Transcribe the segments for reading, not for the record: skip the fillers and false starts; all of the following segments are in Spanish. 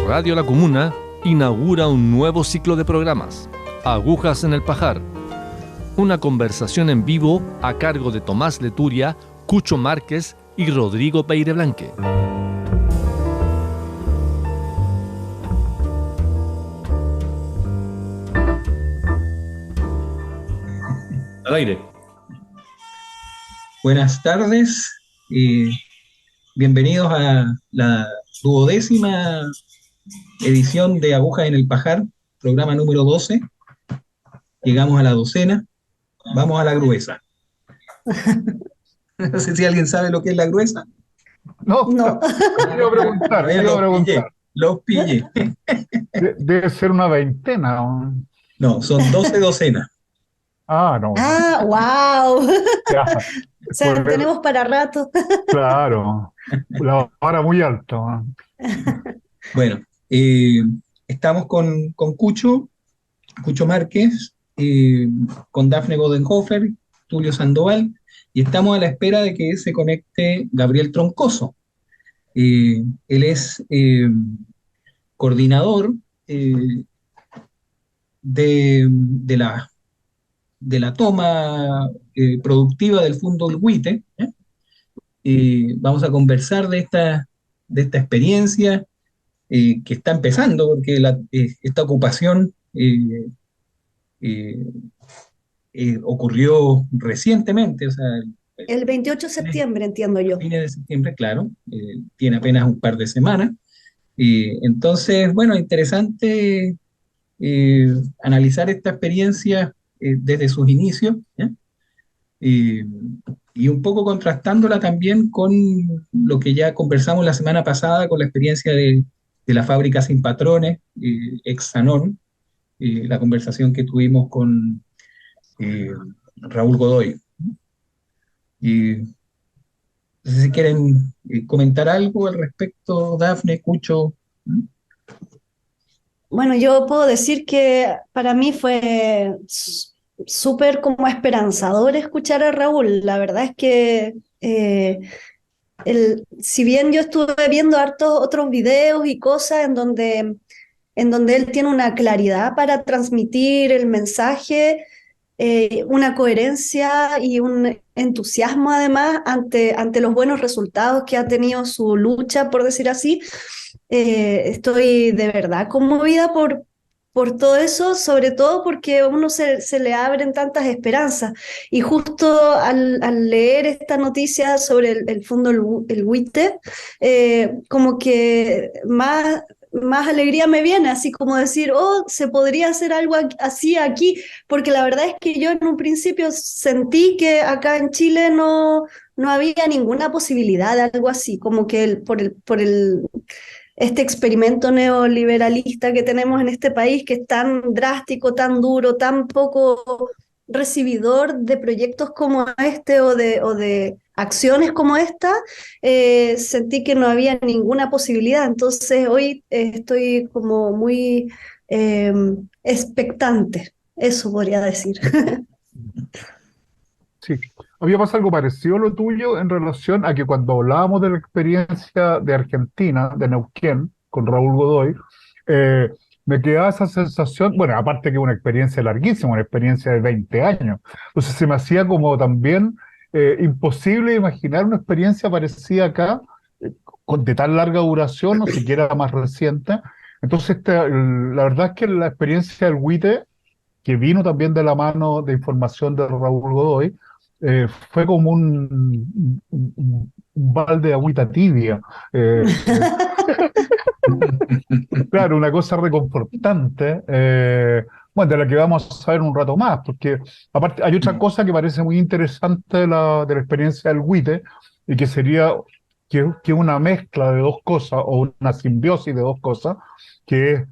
Radio La Comuna inaugura un nuevo ciclo de programas, Agujas en el Pajar. Una conversación en vivo a cargo de Tomás Leturia, Cucho Márquez y Rodrigo Peireblanque. Al aire. Buenas tardes y bienvenidos a la 12ª edición de Agujas en el Pajar, programa número 12. Llegamos a la docena, vamos a la gruesa. No sé si alguien sabe lo que es la gruesa. No, No. te iba a preguntar, te iba a preguntar. Los pillé. Debe ser una veintena. No, son 12 docenas. Ah, no. Ah, wow. Ya, O sea, tenemos para rato. claro, la vara muy alta. Bueno, estamos con Cucho Márquez, con Dafne Bodenhofer, Tulio Sandoval, y estamos a la espera de que se conecte Gabriel Troncoso. Él es coordinador de la toma productiva del Fondo Lhuite. Vamos a conversar de esta experiencia que está empezando, porque esta ocupación eh, ocurrió recientemente, o sea, El 28 de septiembre, entiendo yo. fines de septiembre, claro, tiene apenas un par de semanas. Entonces, bueno, interesante analizar esta experiencia desde sus inicios, ¿ya? Eh, y un poco contrastándola también con lo que ya conversamos la semana pasada con la experiencia de la fábrica Sin Patrones, ex Sanón, la conversación que tuvimos con eh, Raúl Godoy. No sé si quieren comentar algo al respecto, Dafne, Cucho. Bueno, yo puedo decir que para mí fue súper como esperanzador escuchar a Raúl. La verdad es que si bien yo estuve viendo hartos otros videos y cosas en donde él tiene una claridad para transmitir el mensaje, una coherencia y un entusiasmo además ante los buenos resultados que ha tenido su lucha, por decir así. Estoy de verdad conmovida por todo eso, sobre todo porque a uno se le abren tantas esperanzas. Y justo al leer esta noticia sobre el fondo el WITE, como que más alegría me viene, así como decir, oh, se podría hacer algo así aquí, porque la verdad es que yo en un principio sentí que acá en Chile no había ninguna posibilidad de algo así, como que este experimento neoliberalista que tenemos en este país, que es tan drástico, tan duro, tan poco recibidor de proyectos como este o de acciones como esta, sentí que no había ninguna posibilidad. Entonces hoy estoy como muy eh, expectante, eso podría decir. Sí. Había pasado algo parecido a lo tuyo en relación a que cuando hablábamos de la experiencia de Argentina, de Neuquén, con Raúl Godoy, eh, me quedaba esa sensación, bueno, aparte que una experiencia larguísima, una experiencia de 20 años. Entonces se me hacía como también imposible imaginar una experiencia parecida acá, de tan larga duración, o siquiera más reciente. Entonces, la verdad es que la experiencia del WITE, que vino también de la mano de información de Raúl Godoy, fue como un balde de agüita tibia. Claro, una cosa reconfortante, bueno, de la que vamos a saber un rato más, porque aparte hay otra cosa que parece muy interesante de la experiencia del WITE, y que sería que una mezcla de dos cosas, o una simbiosis de dos cosas, que es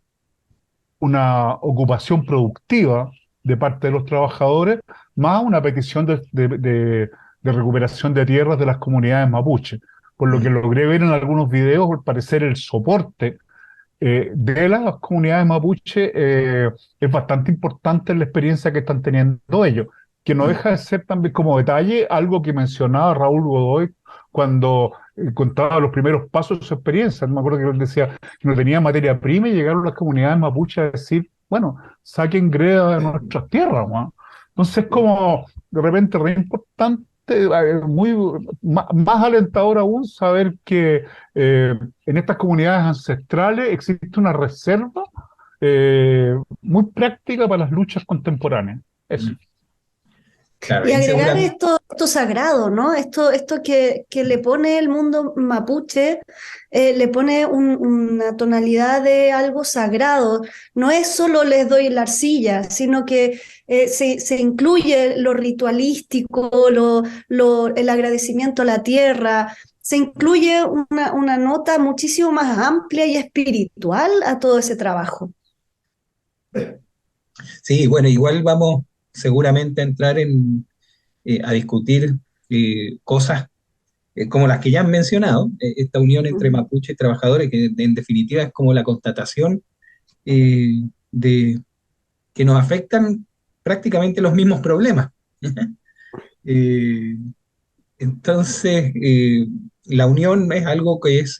una ocupación productiva de parte de los trabajadores, más una petición de recuperación de tierras de las comunidades mapuche. Por lo que logré ver en algunos videos, al parecer el soporte de las comunidades mapuche es bastante importante en la experiencia que están teniendo ellos, que no deja de ser también como detalle algo que mencionaba Raúl Godoy cuando contaba los primeros pasos de su experiencia. Me acuerdo que él decía que no tenía materia prima y llegaron las comunidades mapuches a decir, bueno, saquen greda de nuestras tierras, ¿no? Entonces, como de repente re importante, muy más alentador aún saber que en estas comunidades ancestrales existe una reserva muy práctica para las luchas contemporáneas. Eso. Claro, Y y agregar seguramente, esto sagrado, ¿no? Esto que le pone el mundo mapuche, le pone una tonalidad de algo sagrado. No es solo les doy la arcilla, sino que se incluye lo ritualístico, el agradecimiento a la tierra, se incluye una nota muchísimo más amplia y espiritual a todo ese trabajo. sí, bueno, igual vamos seguramente a entrar a discutir cosas como las que ya han mencionado, esta unión entre Ujú. mapuche y trabajadores, que en definitiva es como la constatación eh, de que nos afectan prácticamente los mismos problemas. Eh, entonces, la unión es algo que es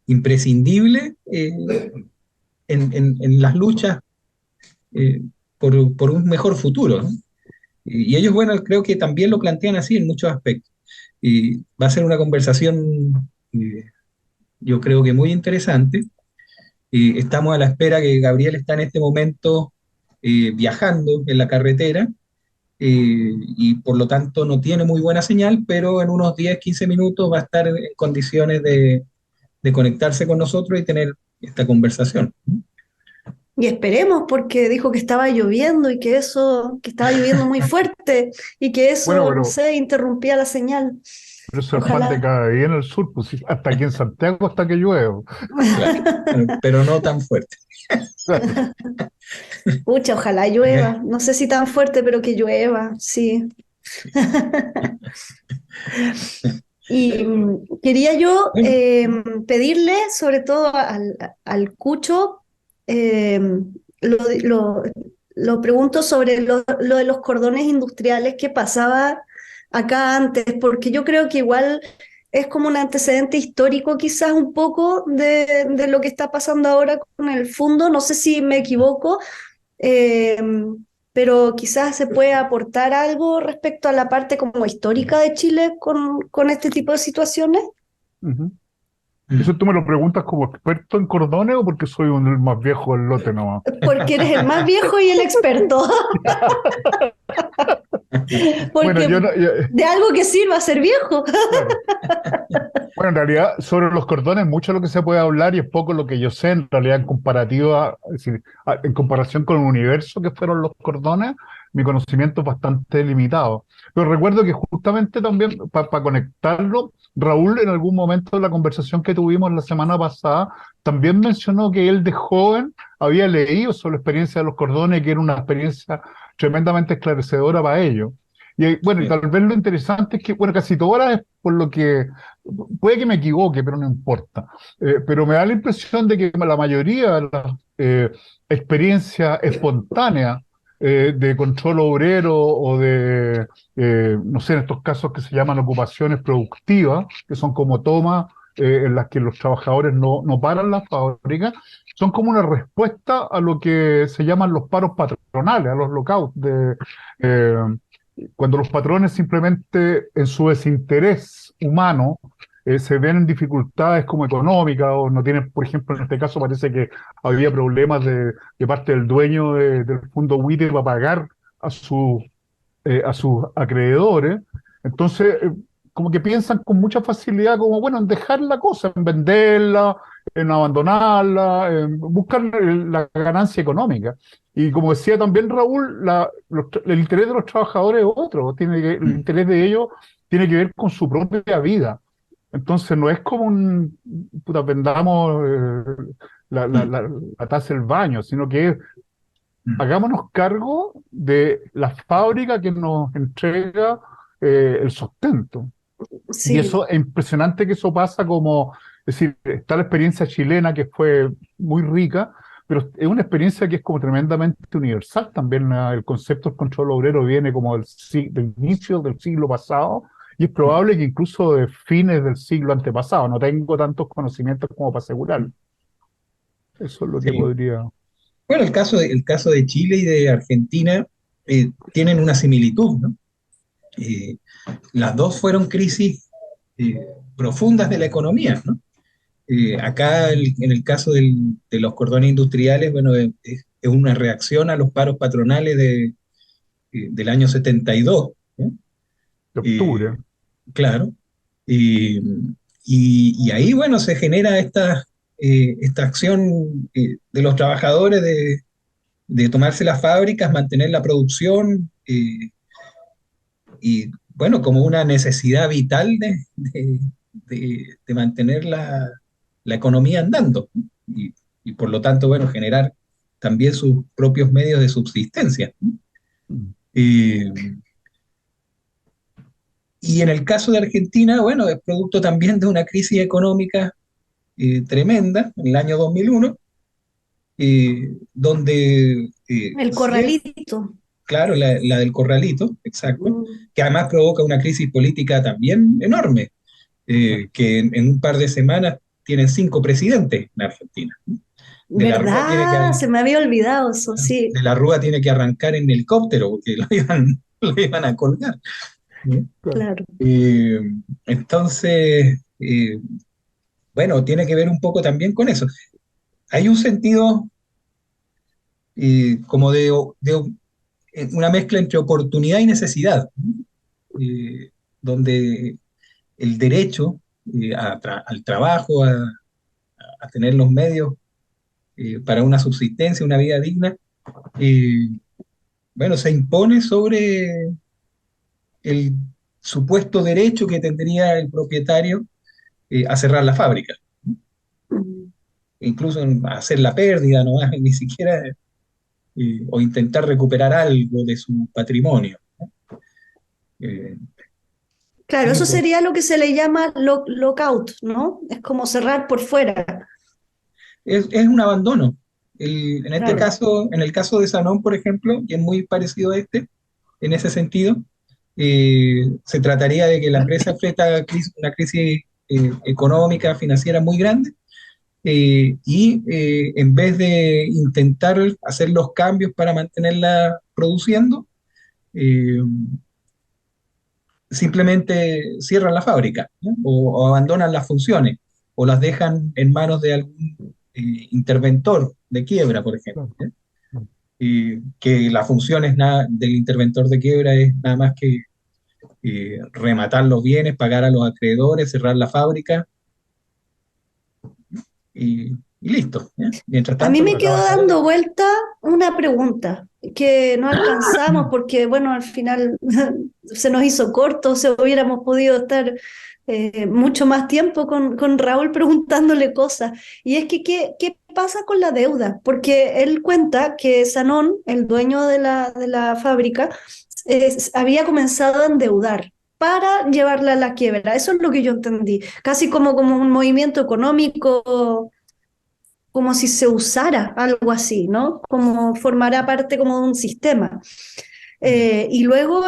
imprescindible en las luchas eh, por un mejor futuro, ¿no? Y ellos, bueno, creo que también lo plantean así en muchos aspectos. Y va a ser una conversación, yo creo que muy interesante. Y estamos a la espera que Gabriel está en este momento viajando en la carretera y por lo tanto no tiene muy buena señal, pero en unos 10 15 minutos va a estar en condiciones de conectarse con nosotros y tener esta conversación. Y esperemos, porque dijo que estaba lloviendo y que estaba lloviendo muy fuerte y que Bueno, eso, no pero sé, interrumpía la señal. eso es el pan de Ojalá. cada día en el sur, pues sí, hasta aquí en Santiago hasta que llueve. Claro, pero no tan fuerte. Pucha, ojalá llueva. No sé si tan fuerte, pero que llueva, sí. Y quería yo Bueno, pedirle, sobre todo al Cucho, eh, lo, lo- lo pregunto sobre lo de los cordones industriales que pasaba acá antes, porque yo creo que igual es como un antecedente histórico quizás un poco de lo que está pasando ahora con el fondo. No sé si me equivoco, eh, pero quizás se puede aportar algo respecto a la parte como histórica de Chile con este tipo de situaciones, Ujú. ¿Eso tú me lo preguntas como experto en cordones o porque soy el más viejo del lote nomás? porque eres el más viejo y el experto, Bueno, porque de algo que sirva ser viejo. claro. Bueno, en realidad, sobre los cordones, mucho lo que se puede hablar y es poco lo que yo sé, en realidad, en comparativa, es decir, en comparación con el universo que fueron los cordones, mi conocimiento es bastante limitado. Pero recuerdo que justamente también, para conectarlo, Raúl, en algún momento de la conversación que tuvimos la semana pasada, también mencionó que él de joven había leído sobre la experiencia de los cordones, que era una experiencia tremendamente esclarecedora para ellos. Y bueno, y sí, tal vez lo interesante es que, bueno, casi todas las, por lo que puede que me equivoque, pero no importa. Pero me da la impresión de que la mayoría de las experiencias espontáneas de control obrero o de, no sé, en estos casos que se llaman ocupaciones productivas, que son como tomas en las que los trabajadores no paran la fábrica, son como una respuesta a lo que se llaman los paros patronales, a los lockouts eh, cuando los patrones simplemente en su desinterés humano se ven en dificultades como económicas o no tienen, por ejemplo, en este caso parece que había problemas de parte del dueño del fondo Witter para pagar a, a sus acreedores. Entonces, como que piensan con mucha facilidad como, bueno, en dejar la cosa, en venderla, en abandonarla, en buscar la ganancia económica. Y como decía también Raúl, el interés de los trabajadores es otro, el interés de ellos tiene que ver con su propia vida. Entonces no es como puta, vendamos la taza del baño, sino que es hagámonos cargo de la fábrica que nos entrega el sustento. Y Sí, eso es impresionante que eso pasa como, es decir, está la experiencia chilena que fue muy rica, pero es una experiencia que es como tremendamente universal también. El concepto del control obrero viene como del inicio del siglo pasado y es probable que incluso de fines del siglo antepasado. No tengo tantos conocimientos como para asegurarlo. Eso es lo que Sí. podría... Bueno, el caso de Chile y de Argentina tienen una similitud, ¿no? Eh, las dos fueron crisis eh, profundas de la economía, ¿no? Acá, en el caso de los cordones industriales, bueno, es una reacción a los paros patronales del año 72, ¿no? de Eh, octubre. claro. Eh, y ahí, bueno, se genera esta acción de los trabajadores de tomarse las fábricas, mantener la producción, y, bueno, como una necesidad vital de mantener la economía andando, ¿no? Y por lo tanto, bueno, generar también sus propios medios de subsistencia, ¿no? Eh, y en el caso de Argentina, bueno, es producto también de una crisis económica tremenda en el año 2001, donde El corralito. claro, la del corralito, exacto, Mm, que además provoca una crisis política también enorme, que en un par de semanas tienen 5 presidentes en Argentina. De la Rúa tiene ¿verdad? que, Se me había olvidado eso, sí, de la Rúa tiene que arrancar en helicóptero porque lo iban a colgar. ¿Sí? Claro. claro. Eh, entonces, bueno, tiene que ver un poco también con eso. Hay un sentido como de una mezcla entre oportunidad y necesidad, donde el derecho al trabajo, a tener los medios para una subsistencia, una vida digna, eh, bueno, se impone sobre el supuesto derecho que tendría el propietario a cerrar la fábrica, Mm. incluso a hacer la pérdida, no más, ni siquiera, o intentar recuperar algo de su patrimonio. Eh, Claro, sí, eso pues, sería lo que se le llama lockout, ¿no? Es como cerrar por fuera. es un abandono. En este Claro. caso, en el caso de Sanón, por ejemplo, que es muy parecido a este, en ese sentido, se trataría de que la empresa enfrenta una crisis económica, financiera muy grande, y en vez de intentar hacer los cambios para mantenerla produciendo, eh, simplemente cierran la fábrica, ¿no? O abandonan las funciones o las dejan en manos de algún interventor de quiebra, por ejemplo, Claro. ¿eh? Y que la función del interventor de quiebra es nada más que rematar los bienes, pagar a los acreedores, cerrar la fábrica y listo, ¿eh? Mientras A mí tanto, me los quedó trabajadores... dando vuelta una pregunta que no alcanzamos porque, bueno, al final se nos hizo corto, se hubiéramos podido estar mucho más tiempo con Raúl preguntándole cosas. Y es que, ¿qué pasa con la deuda? Porque él cuenta que Sanón, el dueño de la fábrica, había comenzado a endeudar para llevarla a la quiebra. Eso es lo que yo entendí. Casi como un movimiento económico, como si se usara algo así, ¿no? Como formará parte como de un sistema. Y luego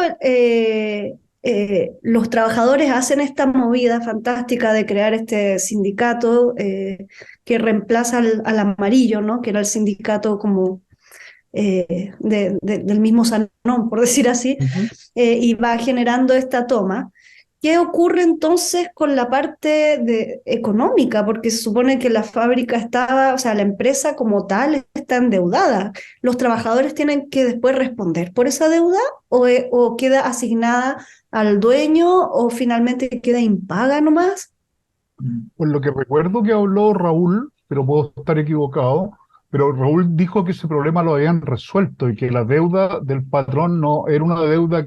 los trabajadores hacen esta movida fantástica de crear este sindicato que reemplaza al amarillo, ¿no? Que era el sindicato como del mismo Sanón, por decir así, Ujú. y va generando esta toma. ¿Qué ocurre entonces con la parte económica? Porque se supone que la fábrica estaba, o sea, la empresa como tal está endeudada. ¿Los trabajadores tienen que después responder por esa deuda o queda asignada al dueño o finalmente queda impaga nomás? Por lo que recuerdo que habló Raúl, pero puedo estar equivocado, pero Raúl dijo que ese problema lo habían resuelto y que la deuda del patrón no era una deuda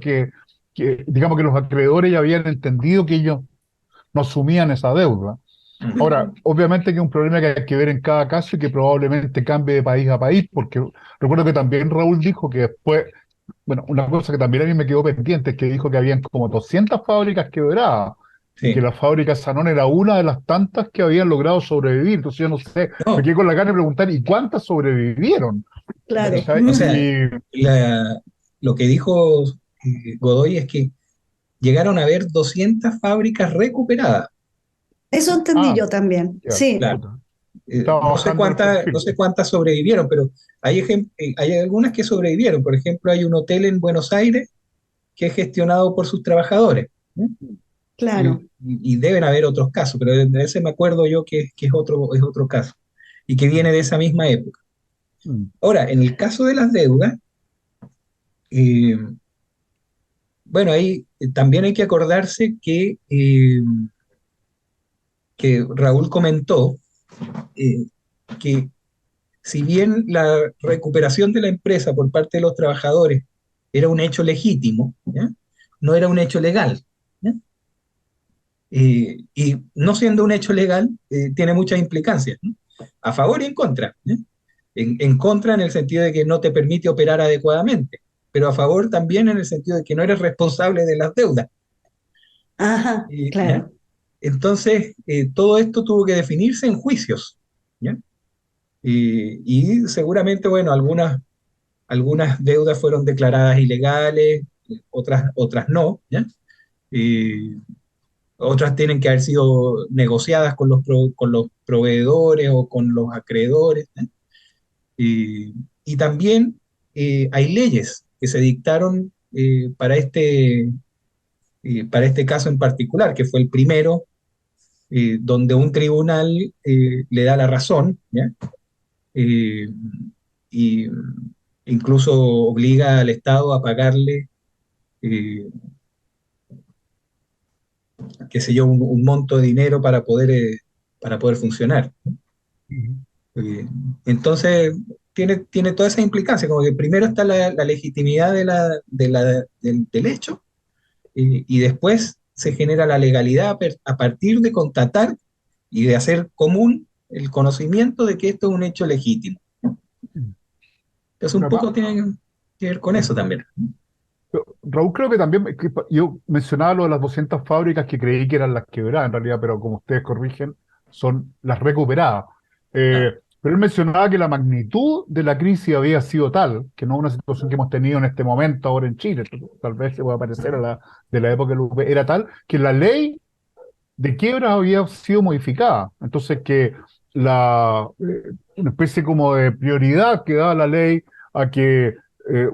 digamos que los acreedores ya habían entendido que ellos no asumían esa deuda. Ahora, obviamente que es un problema que hay que ver en cada caso y que probablemente cambie de país a país, porque recuerdo que también Raúl dijo que después, bueno, una cosa que también a mí me quedó pendiente es que dijo que habían como 200 fábricas quebradas y que Sí. la fábrica Sanón era una de las tantas que habían logrado sobrevivir. Entonces yo no sé, me No, quedé con la gana de preguntar, ¿y cuántas sobrevivieron? Claro. ¿Cachai? o sea, la- lo que dijo Godoy es que llegaron a haber 200 fábricas recuperadas. Eso entendí Ah, yo también, ya, sí. Claro. puta. Estaba No sé bajando el no perfil. sé cuántas sobrevivieron, pero hay algunas que sobrevivieron. Por ejemplo, hay un hotel en Buenos Aires que es gestionado por sus trabajadores, ¿no? Claro. Y deben haber otros casos, pero de ese me acuerdo yo que es otro caso y que viene de esa misma época. Mm. Ahora, en el caso de las deudas, eh, bueno, ahí también hay que acordarse que Raúl comentó eh, que si bien la recuperación de la empresa por parte de los trabajadores era un hecho legítimo, ¿ya? No era un hecho legal, ¿ya? Y no siendo un hecho legal, tiene muchas implicancias, ¿no? A favor y en contra, ¿ya? En contra en el sentido de que no te permite operar adecuadamente, pero a favor también en el sentido de que no eres responsable de las deudas. Ajá, ¿Ya? claro. Entonces, todo esto tuvo que definirse en juicios, ¿ya? Y seguramente, bueno, algunas deudas fueron declaradas ilegales, otras no, ¿ya? Eh, Otras tienen que haber sido negociadas con los proveedores o con los acreedores, ¿ya? Y también hay leyes que se dictaron para este caso en particular, que fue el primero, donde un tribunal le da la razón, ¿ya? Eh, y incluso obliga al Estado a pagarle, eh, qué sé yo, un monto de dinero para poder funcionar. Ujú. Eh, entonces, tiene toda esa implicancia, como que primero está la legitimidad del hecho, y después se genera la legalidad a partir de constatar y de hacer común el conocimiento de que esto es un hecho legítimo. Entonces, un Además, poco tiene que ver con eso también. Raúl, creo que también, yo mencionaba lo de las 200 fábricas que creí que eran las quebradas en realidad, pero como ustedes corrigen, son las recuperadas. Ah, Pero él mencionaba que la magnitud de la crisis había sido tal, que no es una situación que hemos tenido en este momento ahora en Chile, tal vez se pueda parecer a la de la época de Lupe, era tal que la ley de quiebras había sido modificada. Entonces que una especie como de prioridad que daba la ley a que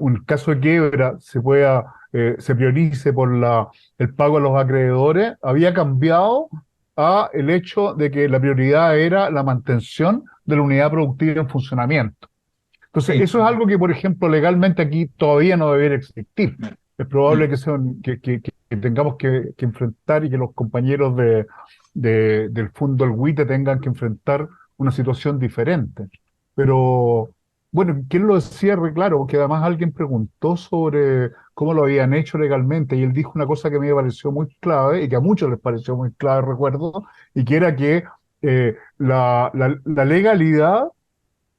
un caso de quiebra se priorice por el pago a los acreedores, había cambiado a el hecho de que la prioridad era la mantención de la unidad productiva en funcionamiento. Entonces, sí. eso es algo que, por ejemplo, legalmente aquí todavía no debería existir. Es probable Mm. que tengamos que enfrentar y que los compañeros del Fondo El Huite tengan que enfrentar una situación diferente. Pero, bueno, ¿quién lo decía? Claro, porque además alguien preguntó sobre cómo lo habían hecho legalmente y él dijo una cosa que a mí me pareció muy clave y que a muchos les pareció muy clave, recuerdo, y que era que la legalidad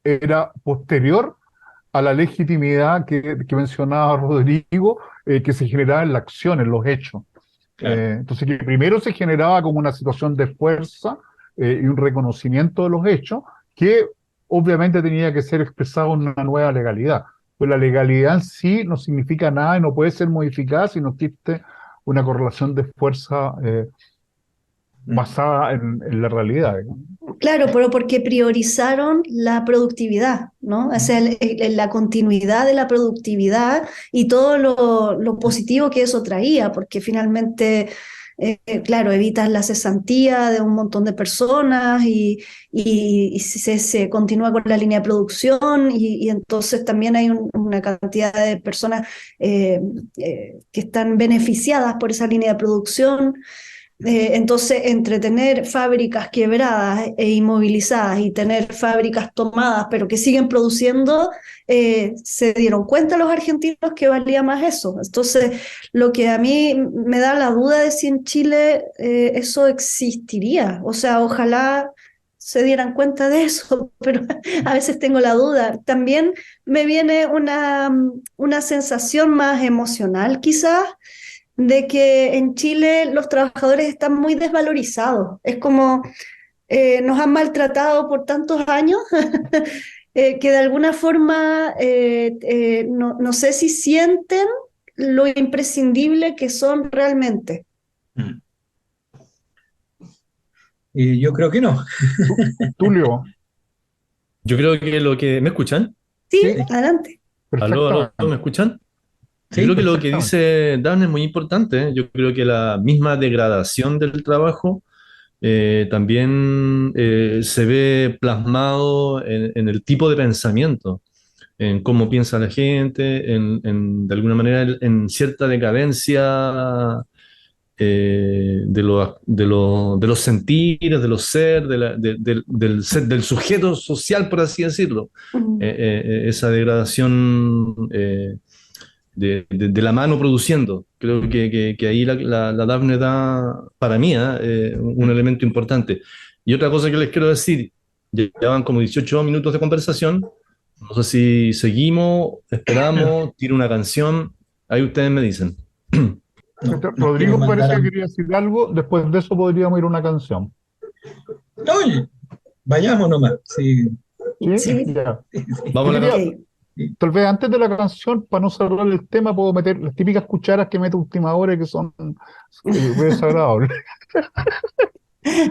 era posterior a la legitimidad que mencionaba Rodrigo, que se generaba en la acción, en los hechos. Claro. Entonces, que primero se generaba como una situación de fuerza y un reconocimiento de los hechos, que obviamente tenía que ser expresado en una nueva legalidad. Pues la legalidad en sí no significa nada y no puede ser modificada si no existe una correlación de fuerza Mm. basada en la realidad, digamos. Claro, pero porque priorizaron la productividad, ¿no? O sea, la continuidad de la productividad y todo lo positivo que eso traía, porque finalmente, claro, evitas la cesantía de un montón de personas y se continúa con la línea de producción y entonces también hay una cantidad de personas que están beneficiadas por esa línea de producción. Entonces, entre tener fábricas quebradas e inmovilizadas y tener fábricas tomadas, pero que siguen produciendo, se dieron cuenta los argentinos que valía más eso. Entonces, lo que a mí me da la duda de si en Chile eso existiría. O sea, ojalá se dieran cuenta de eso, pero a veces tengo la duda. También me viene una sensación más emocional, quizás de que en Chile los trabajadores están muy desvalorizados. Es como nos han maltratado por tantos años que de alguna forma no sé si sienten lo imprescindible que son realmente. Mm. Yo creo que no. Tulio, Yo creo que lo que... ¿Me escuchan? Sí, sí, adelante. ¿Aló, aló? ¿Me perfectamente, escuchan? Yo Sí, creo que lo que perfectamente. dice Dan es muy importante, ¿eh? Yo creo que la misma degradación del trabajo también se ve plasmado en el tipo de pensamiento, en cómo piensa la gente, de alguna manera en cierta decadencia de los sentires, de los ser, del sujeto social, por así decirlo. Mm. Esa degradación de la mano produciendo. Creo que ahí la Daphne da, para mí, un elemento importante. Y otra cosa que les quiero decir, ya van como 18 minutos de conversación. No sé si seguimos, esperamos, tiro una canción. Ahí ustedes me dicen. nos quieren Rodrigo mandar parece a... que quería decir algo, después de eso podríamos ir a una canción. No, vayamos nomás. Sí, ¿Sí? Sí, Ya. sí, Yo Vamos a ok. la... quería, sí. tal vez antes de la canción, para no cerrar el tema, puedo meter las típicas cucharas que mete Última Hora que son desagradables.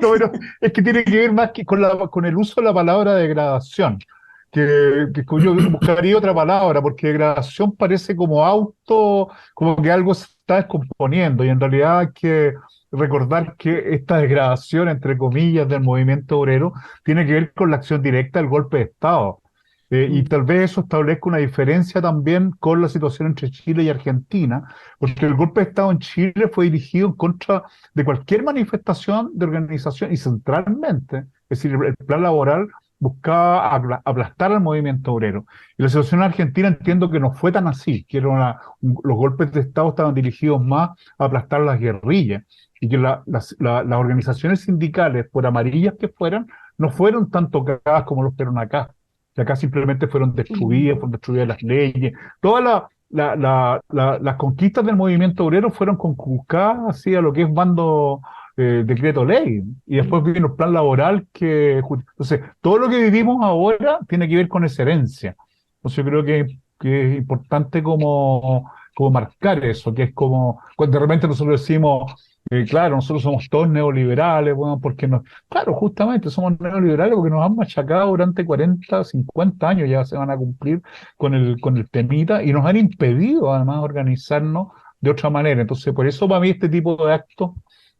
No, pero es que tiene que ver más que con el uso de la palabra degradación, que yo buscaría otra palabra, porque degradación parece como como que algo se está descomponiendo, y en realidad hay que recordar que esta degradación, entre comillas, del movimiento obrero tiene que ver con la acción directa del golpe de Estado. Y Mm. tal vez eso establezca una diferencia también con la situación entre Chile y Argentina, porque el golpe de Estado en Chile fue dirigido en contra de cualquier manifestación de organización y centralmente, es decir, el plan laboral buscaba aplastar al movimiento obrero. Y la situación en Argentina entiendo que no fue tan así, que los golpes de Estado estaban dirigidos más a aplastar las guerrillas y que las organizaciones sindicales, por amarillas que fueran, no fueron tan tocadas como lo fueron acá. Que acá simplemente Mm. fueron destruidas las leyes, todas las conquistas del movimiento obrero fueron conculcadas así a lo que es bando decreto ley. Y después vino el plan laboral Entonces, todo lo que vivimos ahora tiene que ver con esa herencia. Entonces, yo creo que es importante como marcar eso, que es como, cuando de repente nosotros decimos, claro, nosotros somos todos neoliberales, bueno, claro, justamente somos neoliberales porque nos han machacado durante 40 50 años, ya se van a cumplir con el temita, y nos han impedido además organizarnos de otra manera. Entonces, por eso para mí este tipo de actos,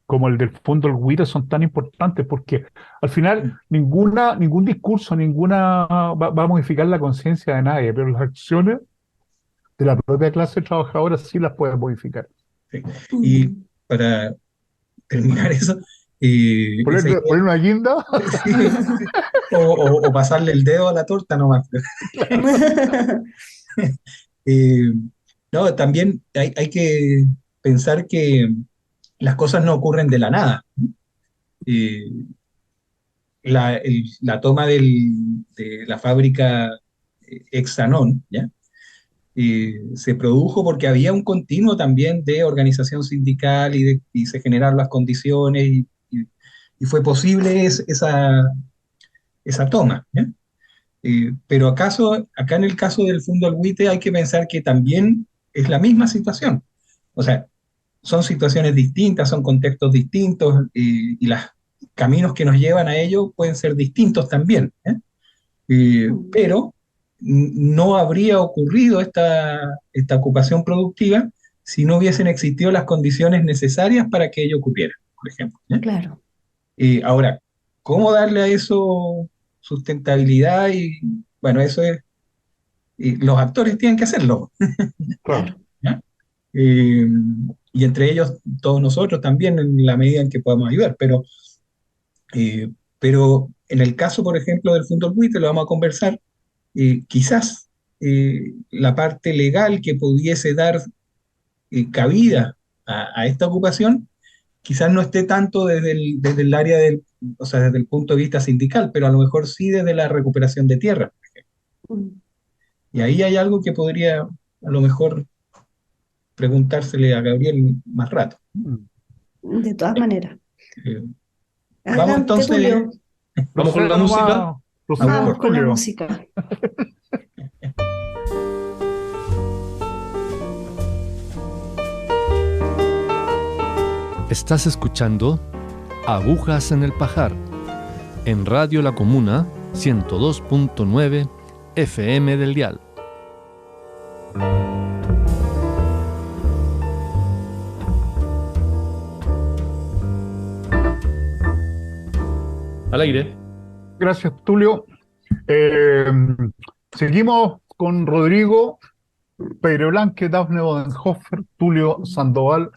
como el del Fondo del Huila, son tan importantes, porque al final ningún discurso, va a modificar la conciencia de nadie, pero las acciones de la propia clase trabajadora sí las pueden modificar. Sí. Y Mm. para terminar eso, esa idea, Poner una guinda. sí, sí. O pasarle el dedo a la torta nomás. Eh, no, también hay que pensar que las cosas no ocurren de la nada. Eh, la toma de la fábrica Exanón, ¿ya? Se produjo porque había un continuo también de organización sindical y se generaron las condiciones y fue posible esa toma, ¿ya? Pero acá en el caso del Fondo Alhuite hay que pensar que también es la misma situación. O sea, son situaciones distintas, son contextos distintos y los caminos que nos llevan a ello pueden ser distintos también. Pero no habría ocurrido esta ocupación productiva si no hubiesen existido las condiciones necesarias para que ello ocurriera, por ejemplo. Claro, Ahora, ¿cómo darle a eso sustentabilidad? Y bueno, eso es, y los actores tienen que hacerlo, Claro. claro. ¿ya? Eh, y entre ellos todos nosotros también en la medida en que podamos ayudar, pero en el caso, por ejemplo, del Fondo Buitre, lo vamos a conversar, quizás la parte legal que pudiese dar cabida a esta ocupación, quizás no esté tanto desde el área o sea, desde el punto de vista sindical, pero a lo mejor sí desde la recuperación de tierra. Mm. Y ahí hay algo que podría a lo mejor preguntársele a Gabriel más rato. Mm. De todas maneras. Eh, Vamos Adelante, entonces Tulio. Vamos con Proceda la música. nomás, proceda, Vamos autor. con la Tulio. música. Estás escuchando Agujas en el Pajar, en Radio La Comuna 102.9 FM del dial. Al aire. Gracias, Tulio. Seguimos con Rodrigo Peireblanque, Dafne Bodenhofer, Tulio Sandoval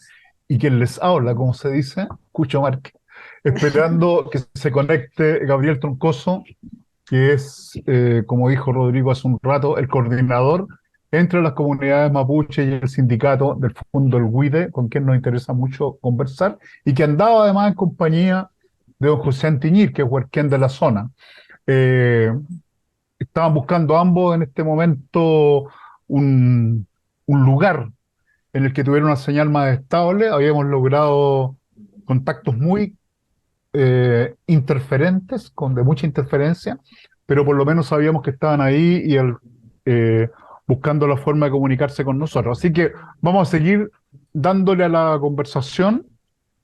y quien les habla, como se dice, Cucho Márquez, esperando que se conecte Gabriel Troncoso, que es, como dijo Rodrigo hace un rato, el coordinador entre las comunidades mapuche y el sindicato del Fondo El Guide, con quien nos interesa mucho conversar, y que andaba además en compañía de don José Antiñir, que es huarquén de la zona. Estaban buscando ambos en este momento un lugar en el que tuviera una señal más estable. Habíamos logrado contactos muy interferentes, de mucha interferencia, pero por lo menos sabíamos que estaban ahí y buscando la forma de comunicarse con nosotros. Así que vamos a seguir dándole a la conversación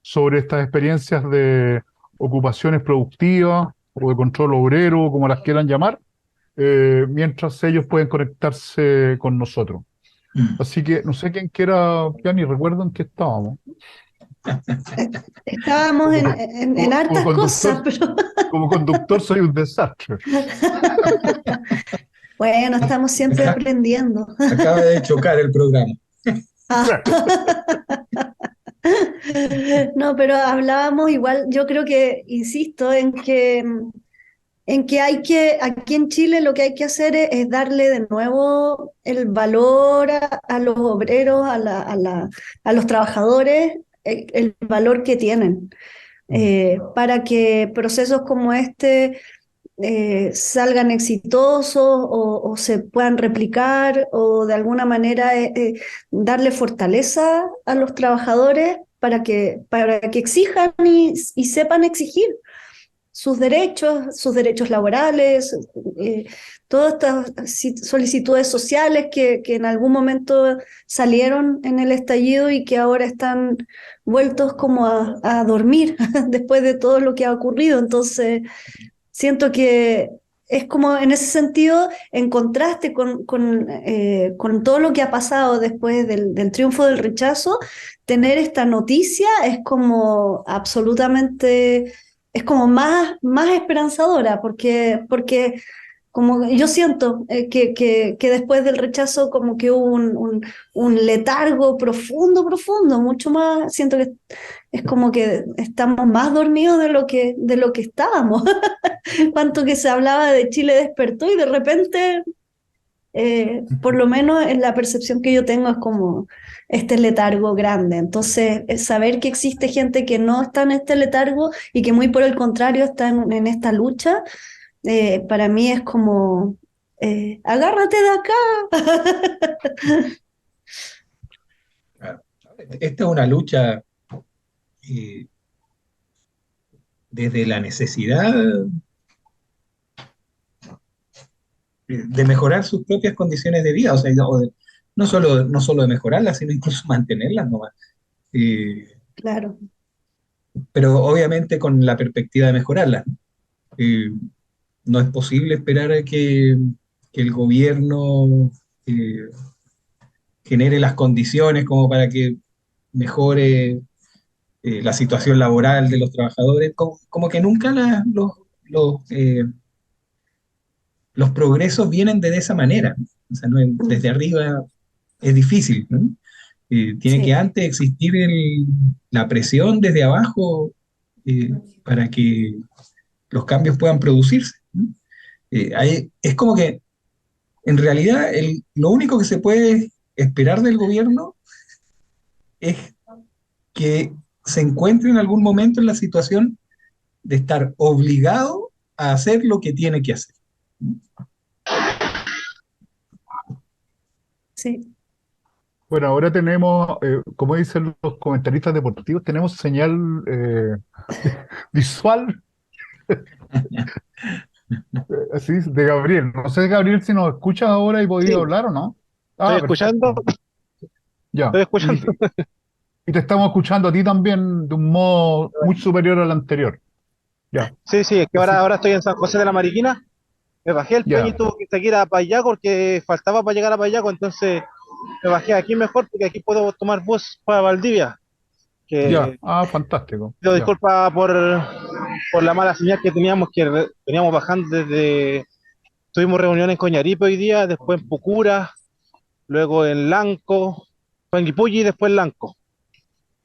sobre estas experiencias de ocupaciones productivas o de control obrero, como las quieran llamar, mientras ellos pueden conectarse con nosotros. Así que no sé quién quiera, ya ni recuerdo en qué estábamos. Estábamos en hartas cosas, pero Como conductor soy un desastre. bueno, estamos siempre aprendiendo. Acaba de chocar el programa. No, pero hablábamos igual, yo creo que, insisto, aquí en Chile lo que hay que hacer es darle de nuevo el valor a los obreros, a los trabajadores, el valor que tienen, para que procesos como este salgan exitosos o se puedan replicar o de alguna manera darle fortaleza a los trabajadores para que exijan y sepan exigir sus derechos laborales, todas estas solicitudes sociales que en algún momento salieron en el estallido y que ahora están vueltos como a dormir después de todo lo que ha ocurrido. Entonces, siento que es como en ese sentido, en contraste con todo lo que ha pasado después del triunfo del rechazo, tener esta noticia es como absolutamente, es como más esperanzadora, porque como yo siento que después del rechazo como que hubo un letargo profundo, mucho más, siento que es como que estamos más dormidos de lo que estábamos. Cuanto que se hablaba de Chile despertó y de repente, por lo menos en la percepción que yo tengo es como este letargo grande. Entonces, saber que existe gente que no está en este letargo y que muy por el contrario está en esta lucha, para mí es como, agárrate de acá. Esta es una lucha desde la necesidad de mejorar sus propias condiciones de vida, o sea, no solo de mejorarlas, sino incluso mantenerlas nomás. Claro. Pero obviamente con la perspectiva de mejorarlas. No es posible esperar a que el gobierno genere las condiciones como para que mejore la situación laboral de los trabajadores, como que nunca los progresos vienen de esa manera. O sea, desde arriba es difícil, ¿no? Tiene que antes existir la presión desde abajo para que los cambios puedan producirse, ¿no? Es como que en realidad lo único que se puede esperar del gobierno es que se encuentre en algún momento en la situación de estar obligado a hacer lo que tiene que hacer. Sí. Bueno, ahora tenemos, como dicen los comentaristas deportivos, tenemos señal visual así de Gabriel. No sé, Gabriel, si nos escuchas ahora y podías Sí, hablar o no. estoy escuchando, Ya. estoy escuchando. Y te estamos escuchando a ti también de un modo muy superior al anterior. Ya, Sí, sí, es que así, ahora estoy en San José de la Mariquina. Me bajé el Peña y ya, tuve que seguir a Payaco porque faltaba para llegar a Payaco, entonces me bajé aquí mejor porque aquí puedo tomar bus para Valdivia. ya. Que Ah, fantástico. pido Ya, disculpas por la mala señal que teníamos, veníamos bajando desde... Tuvimos reunión en Coñaripe hoy día, después en Pucura, luego en Lanco, fue en Guipulli y después en Lanco.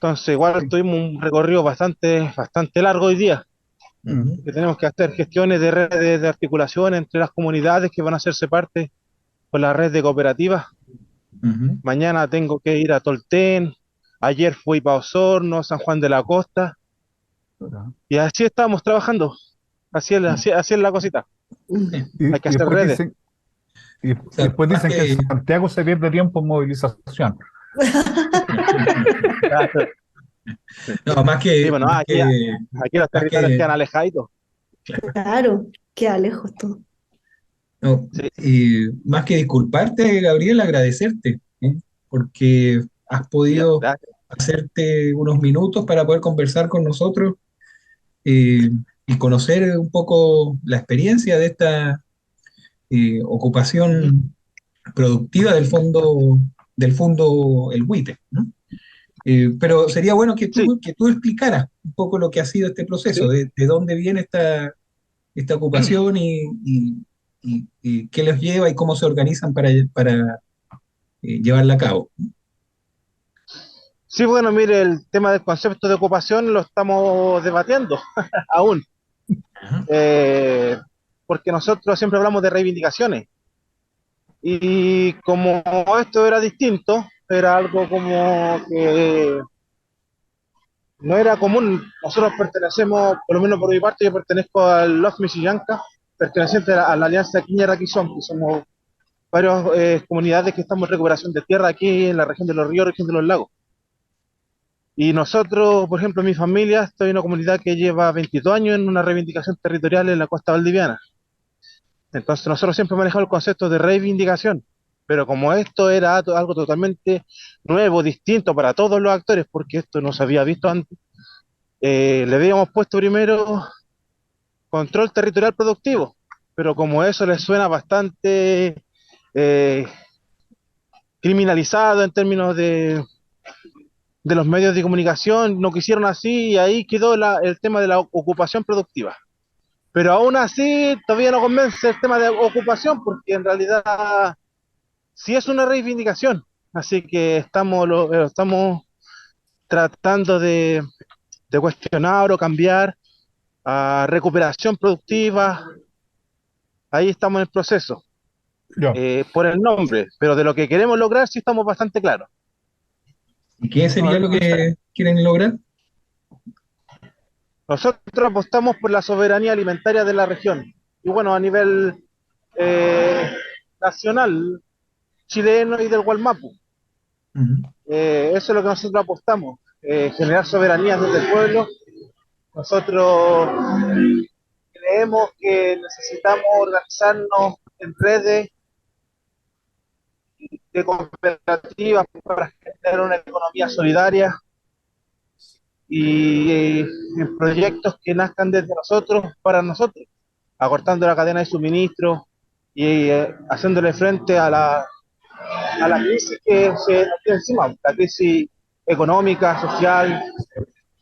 Entonces igual sí. tuvimos un recorrido bastante largo hoy día, Mm. que tenemos que hacer gestiones de redes de articulación entre las comunidades que van a hacerse parte con la red de cooperativas. Ujú. Mañana tengo que ir a Tolten, ayer fui para Osorno, San Juan de la Costa, y así estamos trabajando, así es la cosita, Mm. hay que Y hacer después redes. dicen, y O sea, después más dicen que en que, Santiago se pierde tiempo en movilización. no, Sí, bueno, aquí los más territorios que, quedan alejaditos. Claro, qué lejos todo. no, Sí, más que disculparte, Gabriel, agradecerte, ¿eh? Porque has ya, podido gracias. hacerte unos minutos para poder conversar con nosotros, eh, y conocer un poco la experiencia de esta Ujú. ocupación productiva del fondo El Huite, ¿no? Pero sería bueno Sí, que tú explicaras un poco lo que ha sido este proceso, sí. de dónde viene esta ocupación y qué los lleva y cómo se organizan para llevarla a cabo. Sí, bueno, mire, el tema del concepto de ocupación lo estamos debatiendo aún, Ajá. eh, porque nosotros siempre hablamos de reivindicaciones. Y como esto era distinto, era algo como que no era común. Nosotros pertenecemos, por lo menos por mi parte, yo pertenezco al Love Misillanca, perteneciente a la Alianza Quiñara-Quizón, que somos varias comunidades que estamos en recuperación de tierra aquí en la región de los ríos, región de los lagos. Y nosotros, por ejemplo, mi familia, estoy en una comunidad que lleva 22 años en una reivindicación territorial en la costa valdiviana. Entonces nosotros siempre manejamos el concepto de reivindicación, pero como esto era algo totalmente nuevo, distinto para todos los actores, porque esto no se había visto antes, le habíamos puesto primero control territorial productivo, pero como eso les suena bastante eh, criminalizado en términos de los medios de comunicación, no quisieron así y ahí quedó el tema de la ocupación productiva. Pero aún así todavía no convence el tema de ocupación porque en realidad sí es una reivindicación. Así que estamos tratando de cuestionar o cambiar a recuperación productiva. Ahí estamos en el proceso, Ya. por el nombre, pero de lo que queremos lograr sí estamos bastante claros. ¿Y qué sería lo Ah, que quieren lograr? Nosotros apostamos por la soberanía alimentaria de la región. Y bueno, a nivel eh, nacional, chileno y del Gualmapu. Ujú. Eso es lo que nosotros apostamos, generar soberanía desde el pueblo. Nosotros creemos que necesitamos organizarnos en redes de cooperativas para generar una economía solidaria y en proyectos que nazcan desde nosotros para nosotros, acortando la cadena de suministro y haciéndole frente a la crisis que se nos tiene encima, la crisis económica, social,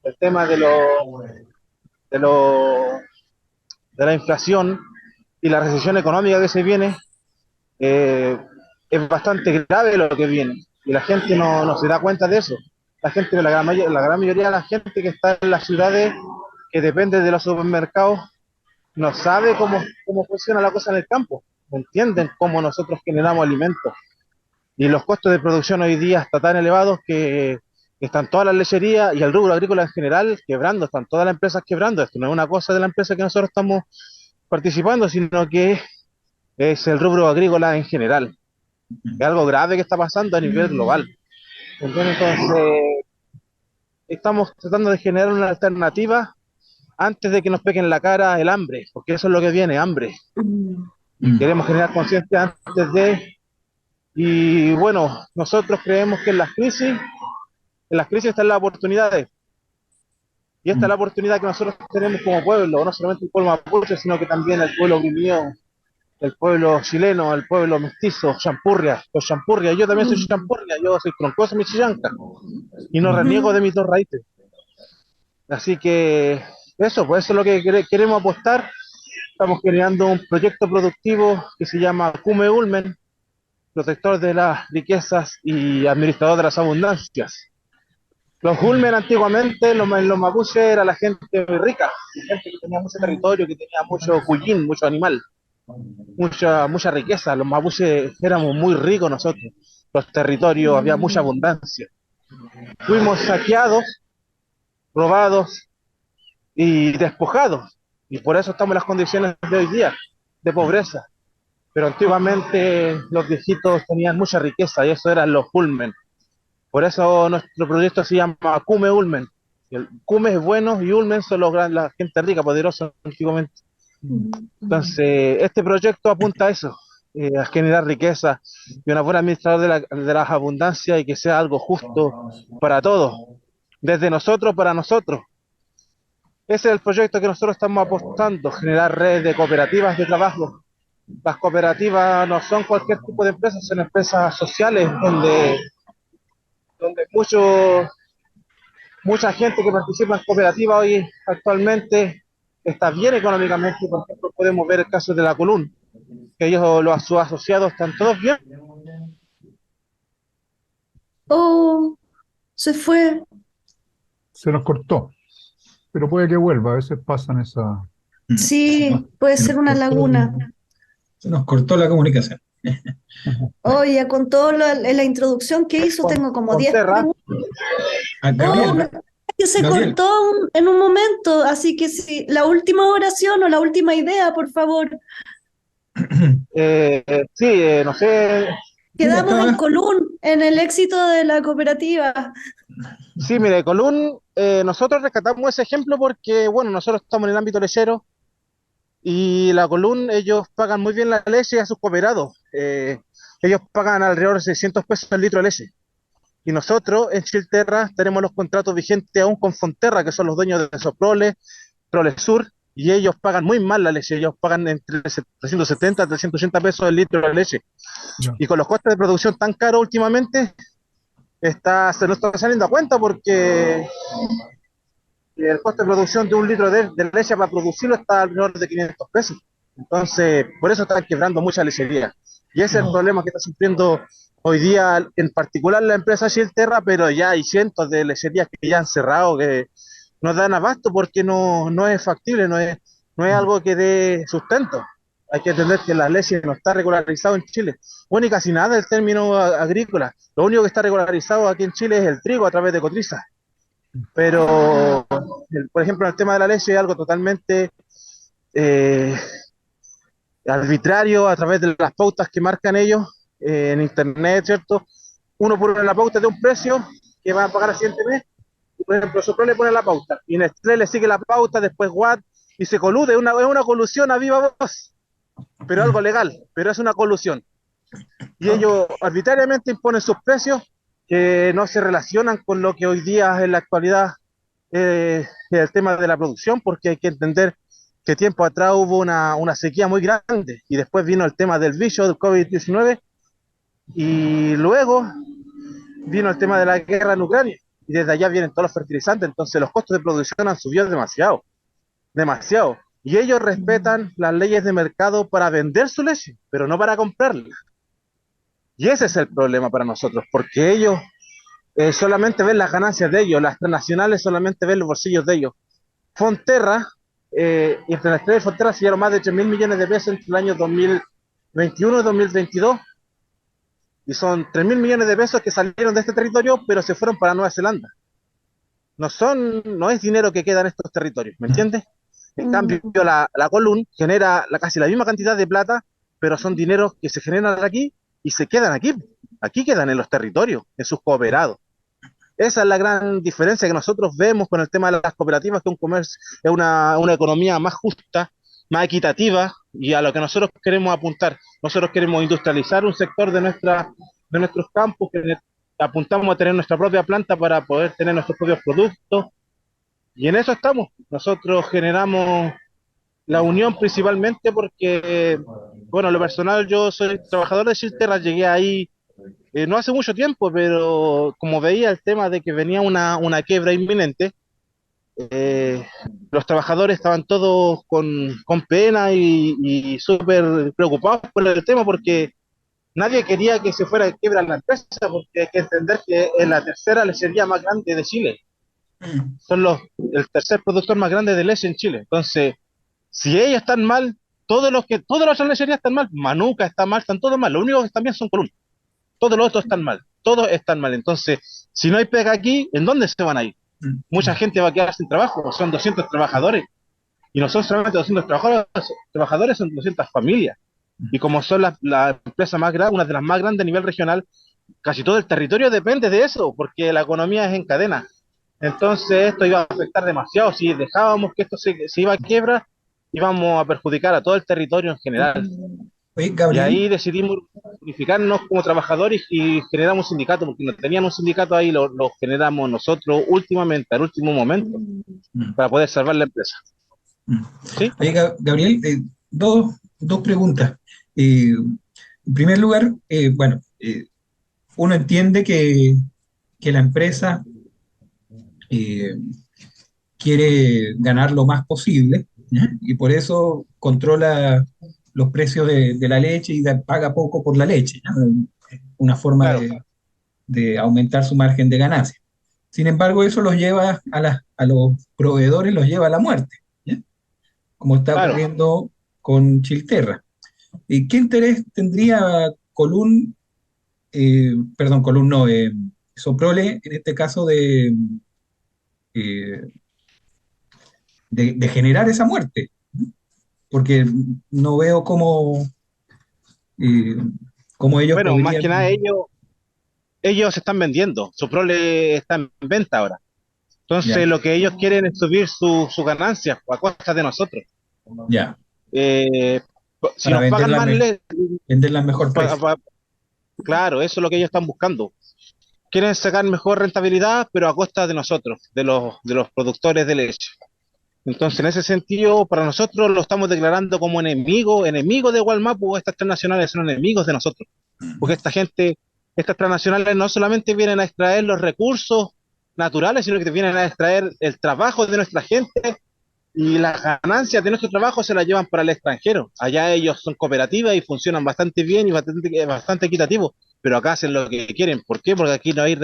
el tema de, lo, de la inflación y la recesión económica que se viene, eh, es bastante grave lo que viene y la gente no se da cuenta de eso. La gente, la gran mayoría de la gente que está en las ciudades, que depende de los supermercados, no sabe cómo funciona la cosa en el campo, no entienden cómo nosotros generamos alimentos. Y los costos de producción hoy día están tan elevados que están todas las lecherías y el rubro agrícola en general quebrando, están todas las empresas quebrando. Esto no es una cosa de la empresa que nosotros estamos participando, sino que es el rubro agrícola en general. Es algo grave que está pasando a nivel global. Entonces, estamos tratando de generar una alternativa antes de que nos pegue en la cara el hambre, porque eso es lo que viene, hambre. Mm. Y queremos generar conciencia antes de... Y bueno, nosotros creemos que en las crisis En las crisis están las oportunidades. Y esta es la oportunidad que nosotros tenemos como pueblo, no solamente el pueblo mapuche, sino que también el pueblo oprimido, el pueblo chileno, el pueblo mestizo, champurria, los champurria. Yo también soy champurria, yo soy troncoso michillanca y no reniego de mis dos raíces. Así que eso, pues eso es lo que queremos apostar. Estamos creando un proyecto productivo que se llama Cume Ulmen, protector de las riquezas y administrador de las abundancias. Los Ulmen antiguamente, los mapuches, era la gente muy rica, la gente que tenía mucho territorio, que tenía mucho cuyín, mucho animal, mucha riqueza. Los mapuches éramos muy ricos nosotros, los territorios, había mucha abundancia. Fuimos saqueados, robados y despojados, y por eso estamos en las condiciones de hoy día, de pobreza. Pero antiguamente los viejitos tenían mucha riqueza y eso eran los Ulmen. Por eso nuestro proyecto se llama Cume Ulmen. El Cume es bueno y Ulmen son la gente rica, poderosa antiguamente. Entonces, este proyecto apunta a eso, a generar riqueza y una buena administrador de las abundancias y que sea algo justo para todos, desde nosotros para nosotros. Ese es el proyecto que nosotros estamos apostando, generar redes de cooperativas de trabajo. Las cooperativas no son cualquier tipo de empresas, son empresas sociales donde mucha gente que participa en cooperativas hoy actualmente está bien económicamente. Por ejemplo, podemos ver el caso de la Colún, que sus asociados están todos bien. Oh, se fue. Se nos cortó, pero puede que vuelva, a veces pasan esa... Sí, puede Se ser nos una cortó, laguna. se nos cortó la comunicación. Oye, con todo la introducción que hizo, tengo como 10 Fonterra, preguntas. Ah, Oh, Gabriel, que se Gabriel, cortó en un momento, así que sí, la última oración o la última idea, por favor. sí, no sé. mira, Quedamos en Colún, en el éxito de la cooperativa. Sí, mire, Colún, nosotros rescatamos ese ejemplo porque, bueno, nosotros estamos en el ámbito lechero y la Colún, ellos pagan muy bien la leche a sus cooperados. Ellos pagan alrededor de 600 pesos el litro de leche. Y nosotros en Chilterra tenemos los contratos vigentes aún con Fonterra, que son los dueños de Soprole, Prolesur, y ellos pagan muy mal la leche. Ellos pagan entre 370 a 380 pesos el litro de leche. Ya. Y con los costes de producción tan caros últimamente, se nos está saliendo a cuenta porque el coste de producción de un litro de leche para producirlo está alrededor de 500 pesos. Entonces, por eso están quebrando muchas lecherías. Y ese es el problema que está sufriendo hoy día, en particular la empresa Chilterra, pero ya hay cientos de lecherías que ya han cerrado, que no dan abasto porque no es factible, no es algo que dé sustento. Hay que entender que la leche no está regularizado en Chile. Bueno, y casi nada el término agrícola. Lo único que está regularizado aquí en Chile es el trigo a través de Cotriza. Pero, por ejemplo, en el tema de la leche es algo totalmente arbitrario a través de las pautas que marcan ellos en internet, ¿cierto? Uno pone la pauta de un precio que va a pagar al siguiente mes, y por ejemplo, Sopro le pone la pauta, y Nestlé le sigue la pauta, después Watt, y se colude, es una colusión a viva voz, pero algo legal, pero es una colusión. Y ellos arbitrariamente imponen sus precios que no se relacionan con lo que hoy día en la actualidad es el tema de la producción, porque hay que entender que tiempo atrás hubo una sequía muy grande y después vino el tema del bicho, del COVID-19, y luego vino el tema de la guerra en Ucrania y desde allá vienen todos los fertilizantes. Entonces los costos de producción han subido demasiado, demasiado, y ellos respetan las leyes de mercado para vender su leche, pero no para comprarla. Y ese es el problema para nosotros, porque ellos solamente ven las ganancias de ellos, las transnacionales solamente ven los bolsillos de ellos. Fonterra, y entre las tres de Fonterra se llevaron más de 3.000 millones de pesos entre el año 2021 y 2022, y son 3.000 millones de pesos que salieron de este territorio, pero se fueron para Nueva Zelanda. No es dinero que queda en estos territorios, ¿me entiendes? En cambio, la Colún genera casi la misma cantidad de plata, pero son dineros que se generan aquí y se quedan aquí quedan en los territorios, en sus cooperados. Esa es la gran diferencia que nosotros vemos con el tema de las cooperativas, que un comercio es una economía más justa, más equitativa, y a lo que nosotros queremos apuntar. Nosotros queremos industrializar un sector de nuestros campos, apuntamos a tener nuestra propia planta para poder tener nuestros propios productos, y en eso estamos. Nosotros generamos la unión principalmente porque, bueno, en lo personal yo soy trabajador de Chilterra, llegué ahí no hace mucho tiempo, pero como veía el tema de que venía una quiebra inminente, eh, los trabajadores estaban todos con pena y súper preocupados por el tema porque nadie quería que se fuera de quiebra la empresa, porque hay que entender que es la tercera lechería más grande de Chile. Son el tercer productor más grande de leche en Chile. Entonces, si ellos están mal, todas las otras lecherías están mal, Manuka está mal, están todos mal. Lo único que están bien son Colón. Todos los otros están mal, todos están mal. Entonces, si no hay pega aquí, ¿en dónde se van a ir? Mucha gente va a quedar sin trabajo, son 200 trabajadores. Y nosotros solamente 200 trabajadores son 200 familias. Y como son la empresa más grande, una de las más grandes a nivel regional, casi todo el territorio depende de eso, porque la economía es en cadena. Entonces esto iba a afectar demasiado. Si dejábamos que esto se iba a quiebra, íbamos a perjudicar a todo el territorio en general. Oye, Y Gabriel, ahí decidimos unificarnos como trabajadores y generamos un sindicato, porque no teníamos un sindicato ahí, lo generamos nosotros últimamente, al último momento, mm, para poder salvar la empresa. mm. ¿Sí? Oye, Gabriel, dos preguntas. En primer lugar, bueno, uno entiende que la empresa eh, quiere ganar lo más posible, ¿ya? Y por eso controla los precios de la leche y paga poco por la leche, ¿ya? Una forma Claro, de aumentar su margen de ganancia. Sin embargo, eso los lleva a los proveedores, los lleva a la muerte, ¿ya? Como está claro. ocurriendo con Chilterra. ¿Y qué interés tendría Colún no, Soprole en este caso eh, de generar esa muerte? Porque no veo eh, cómo ellos Bueno, más que nada podrían... ellos se están vendiendo, su prole está en venta ahora. Entonces Ya, lo que ellos quieren es subir sus ganancias a costa de nosotros. ya, Eh, si para nos pagan más, venderla a mejor pa- precio. pa- claro, eso es lo que ellos están buscando. Quieren sacar mejor rentabilidad, pero a costa de nosotros, de los productores de leche. Entonces, en ese sentido, para nosotros lo estamos declarando como enemigo de Gualmapu. Estas transnacionales son enemigos de nosotros, porque estas transnacionales no solamente vienen a extraer los recursos naturales, sino que vienen a extraer el trabajo de nuestra gente y las ganancias de nuestro trabajo se las llevan para el extranjero. Allá ellos son cooperativas y funcionan bastante bien y bastante equitativo, pero acá hacen lo que quieren. ¿Por qué? Porque aquí no hay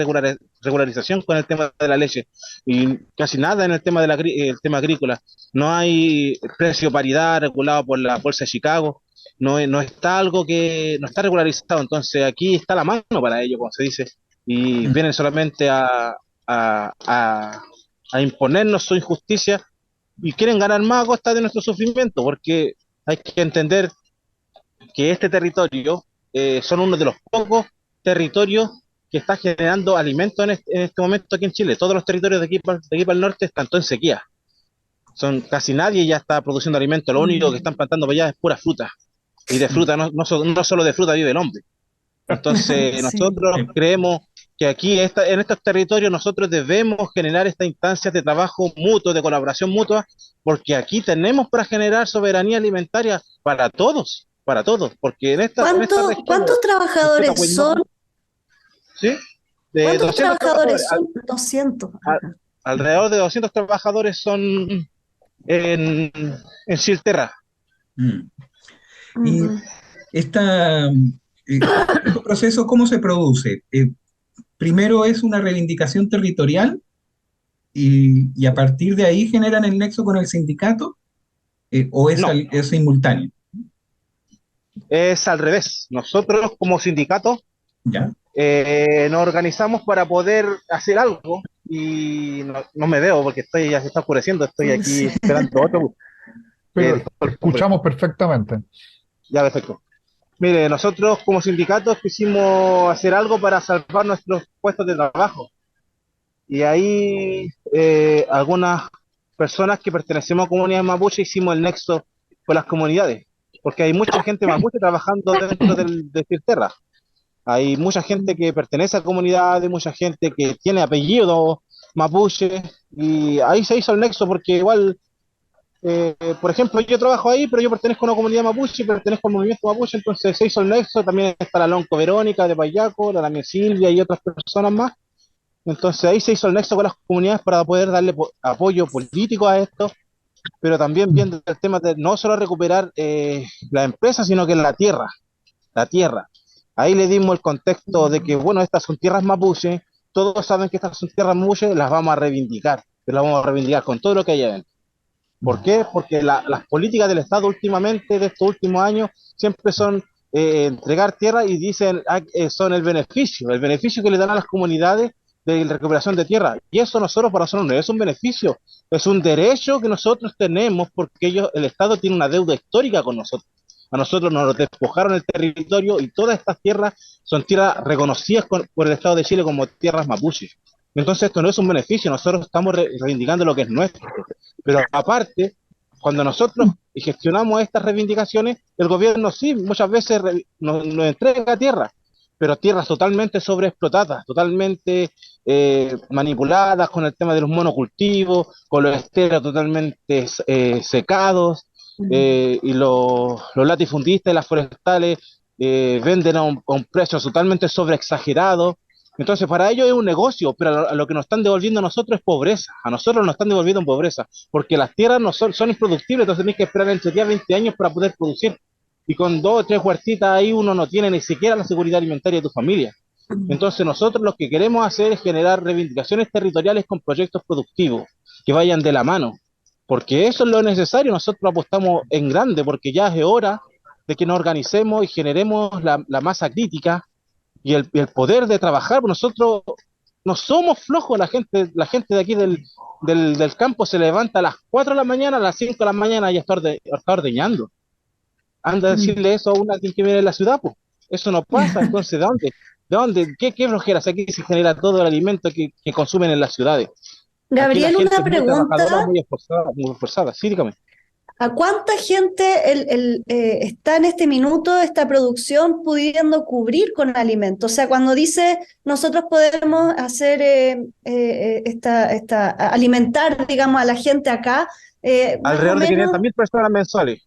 regularización con el tema de la leche y casi nada en el tema el tema agrícola. No hay precio paridad regulado por la Bolsa de Chicago. No está algo que no está regularizado. Entonces aquí está la mano para ello, como se dice, y Mm, vienen solamente a imponernos su injusticia y quieren ganar más a costa de nuestro sufrimiento, porque hay que entender que este territorio son uno de los pocos territorios que está generando alimentos en este momento aquí en Chile. Todos los territorios de aquí para el norte están todos en sequía. Casi nadie ya está produciendo alimentos. Lo único que están plantando para allá es pura fruta. Y de mm, fruta, no solo de fruta vive el hombre. Entonces, Sí. nosotros sí, creemos que aquí, en estos territorios, nosotros debemos generar estas instancias de trabajo mutuo, de colaboración mutua, porque aquí tenemos para generar soberanía alimentaria para todos, porque en esta región, ¿Cuántos respecto a trabajadores son? Huaymapu, ¿sí? De ¿Cuántos 200 trabajadores, trabajadores son? 200. Ajá. alrededor de 200 trabajadores son en, en Chilterra. mm. Y Ujú. este proceso, ¿cómo se produce? Primero es una reivindicación territorial y a partir de ahí generan el nexo con el sindicato, o No, es simultáneo, es al revés. Nosotros como sindicato ¿ya? nos organizamos para poder hacer algo y no me veo porque ya se está oscureciendo, estoy aquí Sí. esperando otro bus. Pero te Disculpe, hombre. escuchamos perfectamente. Ya, perfecto. Mire, nosotros como sindicatos quisimos hacer algo para salvar nuestros puestos de trabajo y ahí algunas personas que pertenecemos a comunidades mapuche hicimos el nexo con las comunidades, porque hay mucha gente mapuche trabajando dentro de Firterra. Hay mucha gente que pertenece a comunidades, mucha gente que tiene apellido mapuche, y ahí se hizo el nexo porque igual, por ejemplo, yo trabajo ahí, pero yo pertenezco a una comunidad mapuche, pertenezco al movimiento mapuche, entonces se hizo el nexo. También está la Lonco Verónica de Payaco, la Damián Silvia y otras personas más. Entonces ahí se hizo el nexo con las comunidades para poder darle apoyo político a esto, pero también viendo el tema de no solo recuperar la empresa, sino que la tierra. Ahí le dimos el contexto de que, bueno, estas son tierras mapuche, todos saben que estas son tierras mapuche, las vamos a reivindicar, pero las vamos a reivindicar con todo lo que hay adentro. ¿Por qué? Porque las políticas del Estado últimamente, de estos últimos años, siempre son entregar tierra y dicen son el beneficio que le dan a las comunidades de la recuperación de tierra. Y eso para nosotros no es un beneficio, es un derecho que nosotros tenemos porque el Estado tiene una deuda histórica con nosotros. A nosotros nos despojaron el territorio y todas estas tierras son tierras reconocidas por el Estado de Chile como tierras mapuches. Entonces esto no es un beneficio, nosotros estamos reivindicando lo que es nuestro. Pero aparte, cuando nosotros gestionamos estas reivindicaciones, el gobierno sí, muchas veces nos entrega tierra, pero tierras totalmente sobreexplotadas, totalmente manipuladas con el tema de los monocultivos, con los esteros totalmente secados, y los latifundistas y las forestales venden a un precio totalmente sobreexagerado. Entonces, para ellos es un negocio, pero a lo que nos están devolviendo a nosotros es pobreza. A nosotros nos están devolviendo en pobreza, porque las tierras no son improductibles, entonces tenés que esperar entre 10 a 20 años para poder producir. Y con 2 o 3 huertitas ahí uno no tiene ni siquiera la seguridad alimentaria de tu familia. Entonces, nosotros lo que queremos hacer es generar reivindicaciones territoriales con proyectos productivos que vayan de la mano, porque eso es lo necesario. Nosotros apostamos en grande, porque ya es hora de que nos organicemos y generemos la masa crítica y el poder de trabajar. Nosotros no somos flojos, la gente de aquí del campo se levanta a las 4 de la mañana, a las 5 de la mañana y está ordeñando. Anda a decirle eso a una que viene de la ciudad, pues. Eso no pasa. Entonces, ¿de dónde? ¿De dónde? ¿Qué flojeras? Aquí se genera todo el alimento que consumen en las ciudades. Aquí la Gabriel, gente una es muy trabajadora, pregunta. muy esforzada, muy esforzada. Sí, dígame. ¿A cuánta gente está en este minuto esta producción pudiendo cubrir con alimentos? O sea, cuando dice nosotros podemos hacer alimentar, digamos, a la gente acá, más o Alrededor de menos, 500.000 personas mensuales.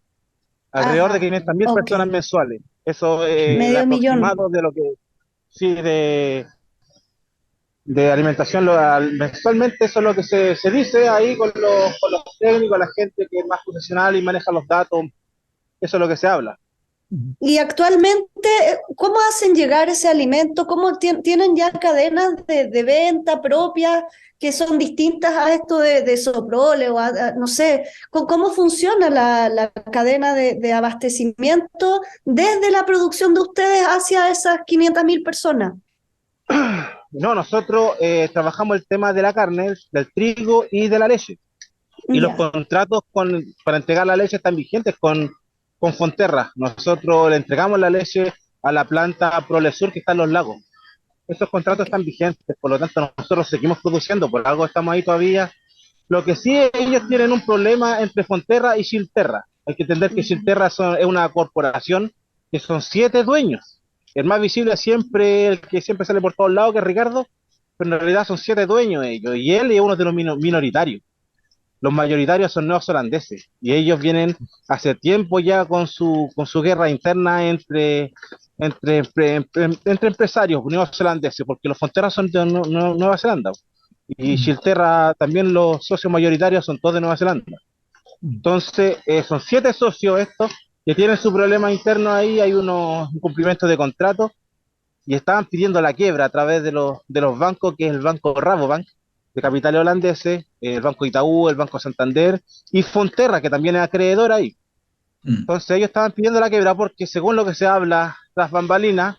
Alrededor de ajá, 500.000 ok, personas mensuales. Eso es el medio millón. aproximado de lo que, sí, de alimentación mensualmente. Eso es lo que se dice ahí con los técnicos, la gente que es más profesional y maneja los datos. Eso es lo que se habla. Y actualmente, ¿cómo hacen llegar ese alimento? ¿Cómo tienen ya cadenas de venta propias que son distintas a esto de Soprole o no sé? ¿Cómo funciona la cadena de abastecimiento desde la producción de ustedes hacia esas 500.000 personas? No, nosotros trabajamos el tema de la carne, del trigo y de la leche. Y los Ya, contratos para entregar la leche están vigentes con Fonterra. Nosotros le entregamos la leche a la planta Prolesur que está en Los Lagos. Esos contratos ok. están vigentes, por lo tanto nosotros seguimos produciendo, por algo estamos ahí todavía. Lo que sí, ellos tienen un problema entre Fonterra y Chilterra. Hay que entender que Chilterra es una corporación que son 7 dueños. El más visible es siempre el que siempre sale por todos lados, que es Ricardo, pero en realidad son 7 dueños ellos, y él es uno de los minoritarios. Los mayoritarios son neozelandeses, y ellos vienen hace tiempo ya con su guerra interna entre empresarios neozelandeses, porque los Fonterras son de Nueva Zelanda, y Chilterra también los socios mayoritarios son todos de Nueva Zelanda. Entonces, son 7 socios estos que tienen su problema interno ahí, hay unos incumplimientos de contrato, y estaban pidiendo la quiebra a través de los bancos, que es el banco Rabobank, de capitales holandeses, el banco Itaú, el banco Santander, y Fonterra, que también es acreedor ahí. Entonces ellos estaban pidiendo la quiebra porque, según lo que se habla tras bambalinas,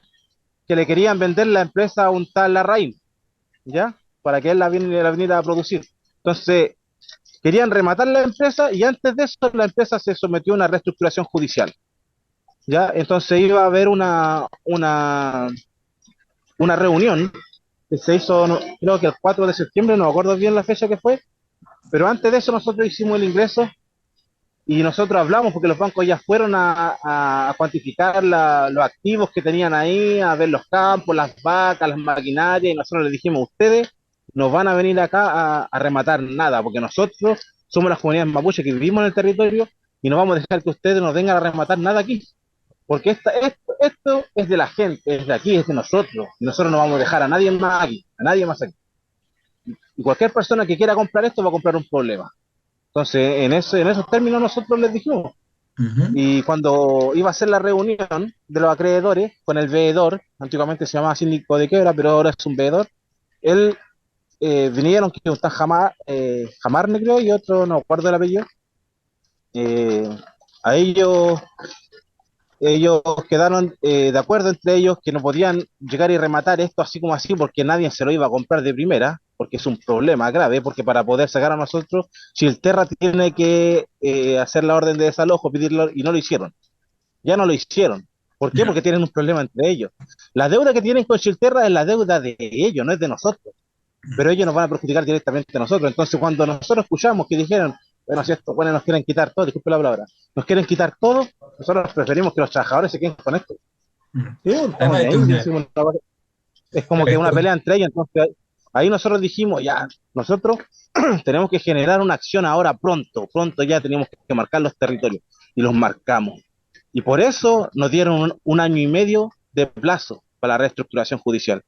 que le querían vender la empresa a un tal Larraín, ¿ya? Para que él la viniera a producir. Entonces, querían rematar la empresa, y antes de eso la empresa se sometió a una reestructuración judicial, ¿ya? Entonces iba a haber una reunión que se hizo, creo que el 4 de septiembre, no me acuerdo bien la fecha que fue, pero antes de eso nosotros hicimos el ingreso y nosotros hablamos porque los bancos ya fueron a cuantificar los activos que tenían ahí, a ver los campos, las vacas, las maquinarias, y nosotros les dijimos, ustedes no van a venir acá a rematar nada, porque nosotros somos las comunidades mapuche que vivimos en el territorio y no vamos a dejar que ustedes nos vengan a rematar nada aquí, porque esto es de la gente, es de aquí, es de nosotros, y nosotros no vamos a dejar a nadie más aquí, a nadie más aquí. Y cualquier persona que quiera comprar esto va a comprar un problema. Entonces, en esos términos nosotros les dijimos. Ujú. Y cuando iba a ser la reunión de los acreedores con el veedor, antiguamente se llamaba síndico de quiebra, pero ahora es un veedor, él vinieron, que está Jamarne, creo, y otro, no recuerdo el apellido. Eh, a ellos quedaron de acuerdo entre ellos que no podían llegar y rematar esto así como así porque nadie se lo iba a comprar de primera, porque es un problema grave, porque para poder sacar a nosotros, Chilterra tiene que hacer la orden de desalojo, pedirlo, y no lo hicieron. Ya no lo hicieron. ¿Por qué? Ya. Porque tienen un problema entre ellos. La deuda que tienen con Chilterra es la deuda de ellos, no es de nosotros. Pero ellos nos van a perjudicar directamente a nosotros. Entonces, cuando nosotros escuchamos que dijeron, bueno, si estos bueno, nos quieren quitar todo, disculpe la palabra, nos quieren quitar todo, nosotros preferimos que los trabajadores se queden con esto. Mm. Sí, no estamos Además, ni esto ahí, es decimos, no, es como que una esto- pelea entre ellos. Entonces, ahí nosotros dijimos, ya, nosotros tenemos que generar una acción ahora pronto, pronto ya tenemos que marcar los territorios, y los marcamos. Y por eso nos dieron un año y medio de plazo para la reestructuración judicial.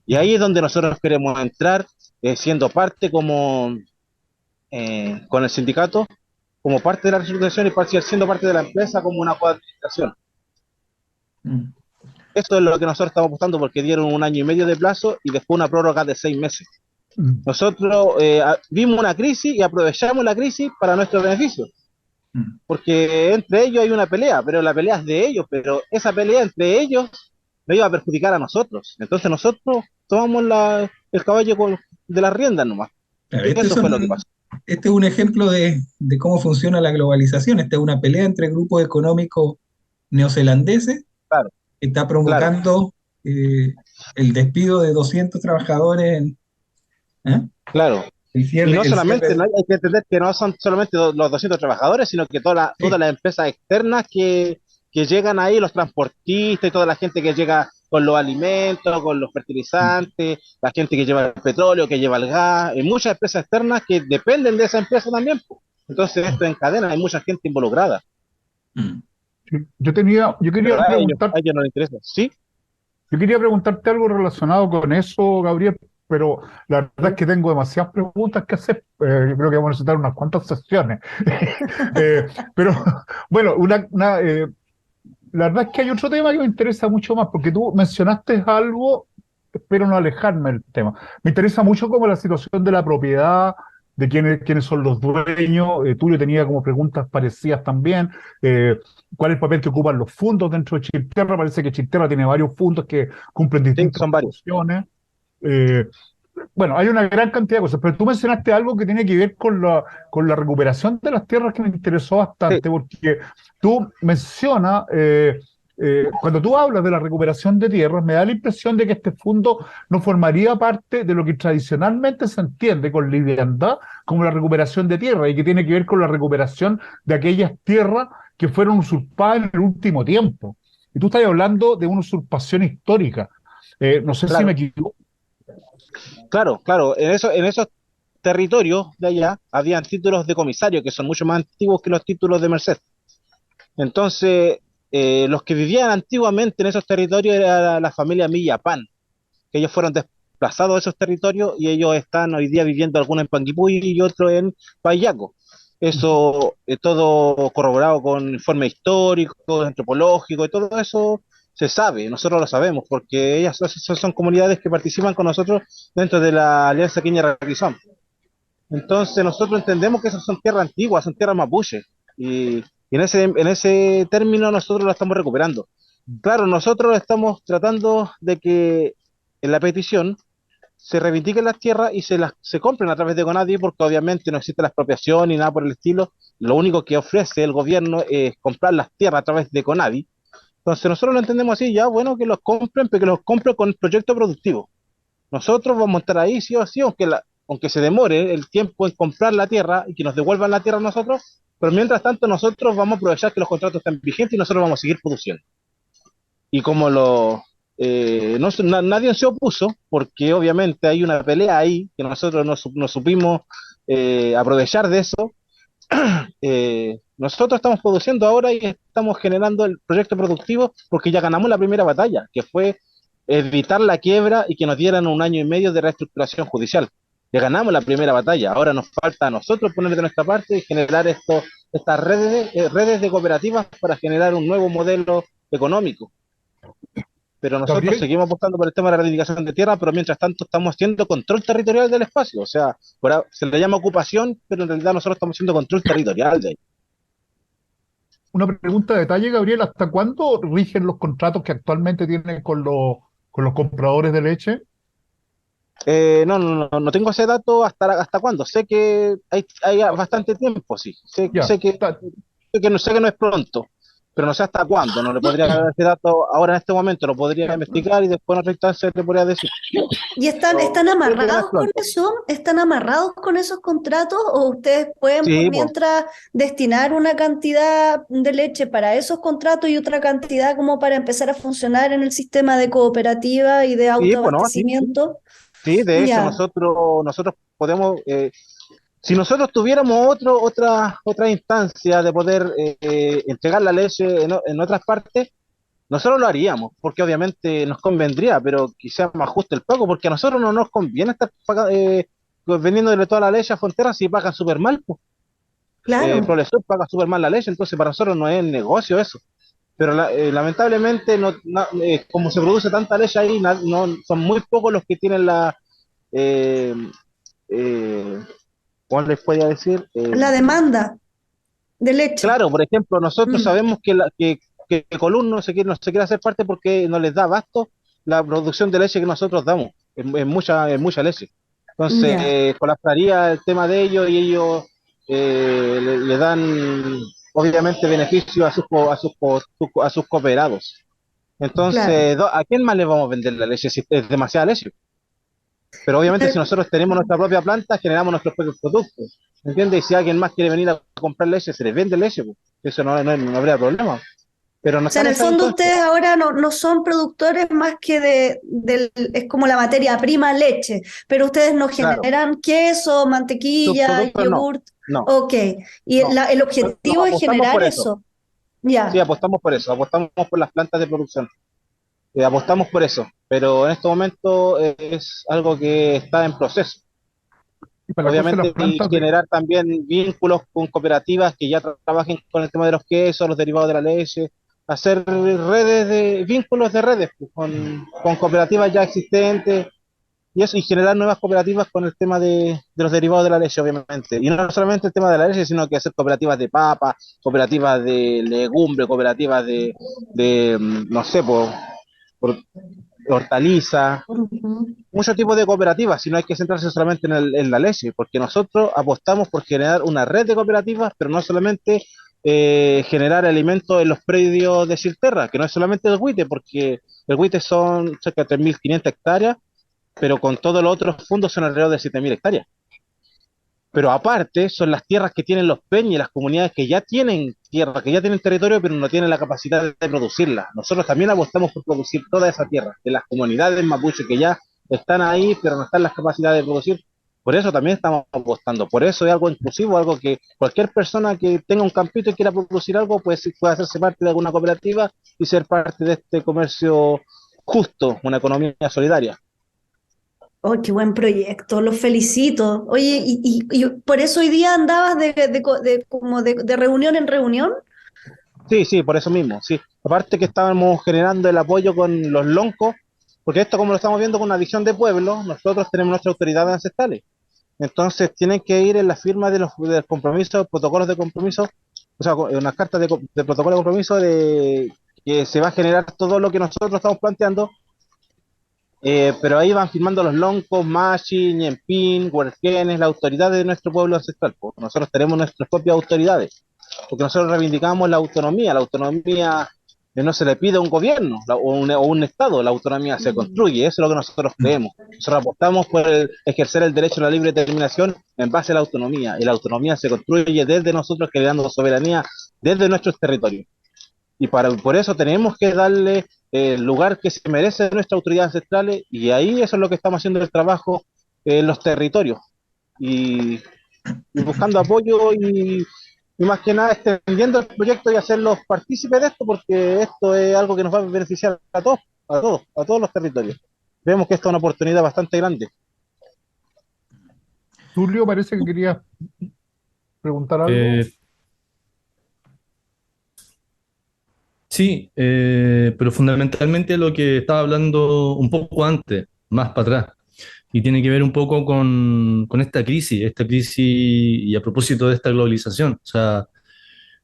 Y ahí es donde nosotros queremos entrar, siendo parte con el sindicato, como parte de la reestructuración, y siendo parte de la empresa como una coadministración. Mm. Esto es lo que nosotros estamos apostando, porque dieron un año y medio de plazo y después una prórroga de 6 meses. Mm. Nosotros vimos una crisis y aprovechamos la crisis para nuestro beneficio, Mm. porque entre ellos hay una pelea, pero la pelea es de ellos, pero esa pelea entre ellos nos iba a perjudicar a nosotros. Entonces nosotros tomamos el caballo de las riendas nomás. Claro, Y eso fue lo que pasó. este es un ejemplo de cómo funciona la globalización. Esta es una pelea entre grupos económicos neozelandeses Claro, que está claro. provocando el despido de 200 trabajadores, ¿eh? Claro. El Y cierre, no el solamente, cierre. no hay que entender que no son solamente los 200 trabajadores, sino que todas Sí. las empresas externas que llegan ahí, los transportistas y toda la gente que llega con los alimentos, con los fertilizantes, la gente que lleva el petróleo, que lleva el gas, hay muchas empresas externas que dependen de esa empresa también, po. Entonces esto en cadena, hay mucha gente involucrada, Mm. Sí. Yo pero quería a ellos no les interesa. ¿Sí? Yo quería preguntarte algo relacionado con eso, Gabriel, pero la verdad es que tengo demasiadas preguntas que hacer. Yo creo que vamos a necesitar unas cuantas sesiones. Eh, pero bueno, la verdad es que hay otro tema que me interesa mucho más, porque tú mencionaste algo, espero no alejarme del tema. Me interesa mucho como la situación de la propiedad, de quiénes son los dueños. Tulio tenía como preguntas parecidas también. Eh, ¿Cuál es el papel que ocupan los fondos dentro de Chilterra? Parece que Chilterra tiene varios fondos que cumplen Sí, distintas son varios. funciones. Eh, bueno, hay una gran cantidad de cosas, pero tú mencionaste algo que tiene que ver con la recuperación de las tierras que me interesó Sí, bastante, porque tú mencionas, cuando tú hablas de la recuperación de tierras, me da la impresión de que este fondo no formaría parte de lo que tradicionalmente se entiende con liviandad como la recuperación de tierra y que tiene que ver con la recuperación de aquellas tierras que fueron usurpadas en el último tiempo. Y tú estás hablando de una usurpación histórica. No sé si me claro, equivoco. claro, claro. En esos territorios de allá habían títulos de comisario que son mucho más antiguos que los títulos de merced. Entonces, los que vivían antiguamente en esos territorios era la familia Millapán, que ellos fueron desplazados de esos territorios y ellos están hoy día viviendo algunos en Panguipulli y otros en Payaco. Eso todo corroborado con informes históricos, antropológicos, y todo eso se sabe, nosotros lo sabemos, porque ellas son comunidades que participan con nosotros dentro de la Alianza Queña Raquizón. Entonces nosotros entendemos que esas son tierras antiguas, son tierras mapuche, y en ese término nosotros lo estamos recuperando. Claro, nosotros estamos tratando de que en la petición se reivindiquen las tierras y se compren a través de Conadi, porque obviamente no existe la expropiación ni nada por el estilo. Lo único que ofrece el gobierno es comprar las tierras a través de Conadi. Entonces nosotros lo entendemos así, ya bueno, que los compren, pero que los compren con el proyecto productivo. Nosotros vamos a estar ahí sí o sí, aunque aunque se demore el tiempo en comprar la tierra y que nos devuelvan la tierra a nosotros, pero mientras tanto nosotros vamos a aprovechar que los contratos están vigentes y nosotros vamos a seguir produciendo. Y como nadie se opuso, porque obviamente hay una pelea ahí, que nosotros no supimos aprovechar de eso, nosotros estamos produciendo ahora y estamos generando el proyecto productivo porque ya ganamos la primera batalla, que fue evitar la quiebra y que nos dieran 1 año y medio de reestructuración judicial. Ya ganamos la primera batalla, ahora nos falta a nosotros poner de nuestra parte y generar estas redes de cooperativas para generar un nuevo modelo económico. Pero nosotros Gabriel, seguimos apostando por el tema de la reivindicación de tierra, pero mientras tanto estamos haciendo control territorial del espacio. O sea, se le llama ocupación, pero en realidad nosotros estamos haciendo control territorial de ahí. una pregunta de detalle, Gabriel, ¿hasta cuándo rigen los contratos que actualmente tienen con los compradores de leche? No tengo ese dato hasta cuándo. Sé que hay bastante tiempo, sí. Sé, Ya, sé que, está- sé que no es pronto, pero no sé hasta cuándo. No le podría dar ese dato ahora en este momento. Lo podría investigar y después en otra instancia le podría decir. ¿Y están Pero creo que no es amarrados con pronto. eso? ¿Están amarrados con esos contratos? ¿O ustedes pueden por Sí, pues. mientras destinar una cantidad de leche para esos contratos y otra cantidad como para empezar a funcionar en el sistema de cooperativa y de Sí, pues no, sí, sí. autoabastecimiento? Sí, de hecho, Ya, nosotros podemos, si nosotros tuviéramos otra instancia de poder entregar la leche en otras partes, nosotros lo haríamos, porque obviamente nos convendría, pero quizás más justo el pago, porque a nosotros no nos conviene estar vendiéndole toda la leche a Frontera si pagan súper mal, pues. claro. Progresor paga súper mal la leche, entonces para nosotros no es negocio eso. Pero lamentablemente, como se produce tanta leche ahí, son muy pocos los que tienen eh, eh, ¿cómo les podría decir? La demanda de leche. Claro, por ejemplo, nosotros Mm, sabemos que Colón no se quiere hacer parte porque no les da abasto la producción de leche que nosotros damos, en mucha leche. Entonces, ya. colapsaría el tema de ellos y ellos le dan, obviamente, beneficio a sus cooperados. Claro. Entonces, ¿a quién más le vamos a vender la leche si es demasiada leche? Pero obviamente si nosotros tenemos nuestra propia planta, generamos nuestros propios productos. ¿Me entiendes? Y si alguien más quiere venir a comprar leche, se les vende leche, pues. Eso no habría problema. Pero no O sea, están en en el esa fondo instancia. ustedes ahora no son productores más que es como la materia prima leche, pero ustedes no Claro, generan queso, mantequilla, subproductos no, yogurt. no, Ok, y no. el No, objetivo es apostamos generar por eso. eso. Sí, Ya. apostamos por eso. Apostamos por las plantas de producción. Apostamos por eso. Pero en este momento es algo que está en proceso. y para la cosa de las Obviamente, y plantas de, generar también vínculos con cooperativas que ya trabajen con el tema de los quesos, los derivados de la leche, hacer vínculos de redes pues, con cooperativas ya existentes y eso, y generar nuevas cooperativas con el tema de los derivados de la leche, obviamente. Y no solamente el tema de la leche, sino que hacer cooperativas de papa, cooperativas de legumbre, cooperativas no sé, por hortalizas, Ujú. muchos tipos de cooperativas, si no hay que centrarse solamente en la leche, porque nosotros apostamos por generar una red de cooperativas, pero no solamente generar alimentos en los predios de Silterra, que no es solamente el Huite, porque el Huite son cerca de 3.500 hectáreas, pero con todos los otros fondos son alrededor de 7.000 hectáreas. Pero aparte son las tierras que tienen los peñas y las comunidades que ya tienen tierra, que ya tienen territorio, pero no tienen la capacidad de producirla. Nosotros también apostamos por producir toda esa tierra, de las comunidades mapuche que ya están ahí, pero no están las capacidades de producir. Por eso también estamos apostando. Por eso es algo inclusivo, algo que cualquier persona que tenga un campito y quiera producir algo, pues puede hacerse parte de alguna cooperativa y ser parte de este comercio justo, una economía solidaria. Oh, qué buen proyecto, los felicito. Oye, y por eso hoy día andabas como de reunión en reunión. Sí, sí, por eso mismo, sí. Aparte que estábamos generando el apoyo con los loncos, porque esto como lo estamos viendo con una visión de pueblo, nosotros tenemos nuestras autoridades ancestrales. Entonces tienen que ir en la firma de los compromisos, protocolos de compromiso, o sea, unas cartas de protocolo de compromiso de que se va a generar todo lo que nosotros estamos planteando, pero ahí van firmando los loncos, Machi, Ñempín, Huerquenes, las autoridades de nuestro pueblo ancestral. Pues. Nosotros tenemos nuestras propias autoridades porque nosotros reivindicamos la autonomía no se le pide a un gobierno o un Estado, la autonomía se construye, eso es lo que nosotros creemos. Nosotros apostamos por ejercer el derecho a la libre determinación en base a la autonomía, y la autonomía se construye desde nosotros, generando soberanía desde nuestros territorios. Y por eso tenemos que darle el lugar que se merece a nuestras autoridades ancestrales, y ahí eso es lo que estamos haciendo el trabajo en los territorios, y buscando apoyo y más que nada extendiendo el proyecto y hacerlos partícipes de esto, porque esto es algo que nos va a beneficiar a todos los territorios. Vemos que esto es una oportunidad bastante grande. Tulio, parece que querías preguntar algo. Sí, pero fundamentalmente lo que estaba hablando un poco antes, más para atrás, y tiene que ver un poco con esta crisis y a propósito de esta globalización. O sea,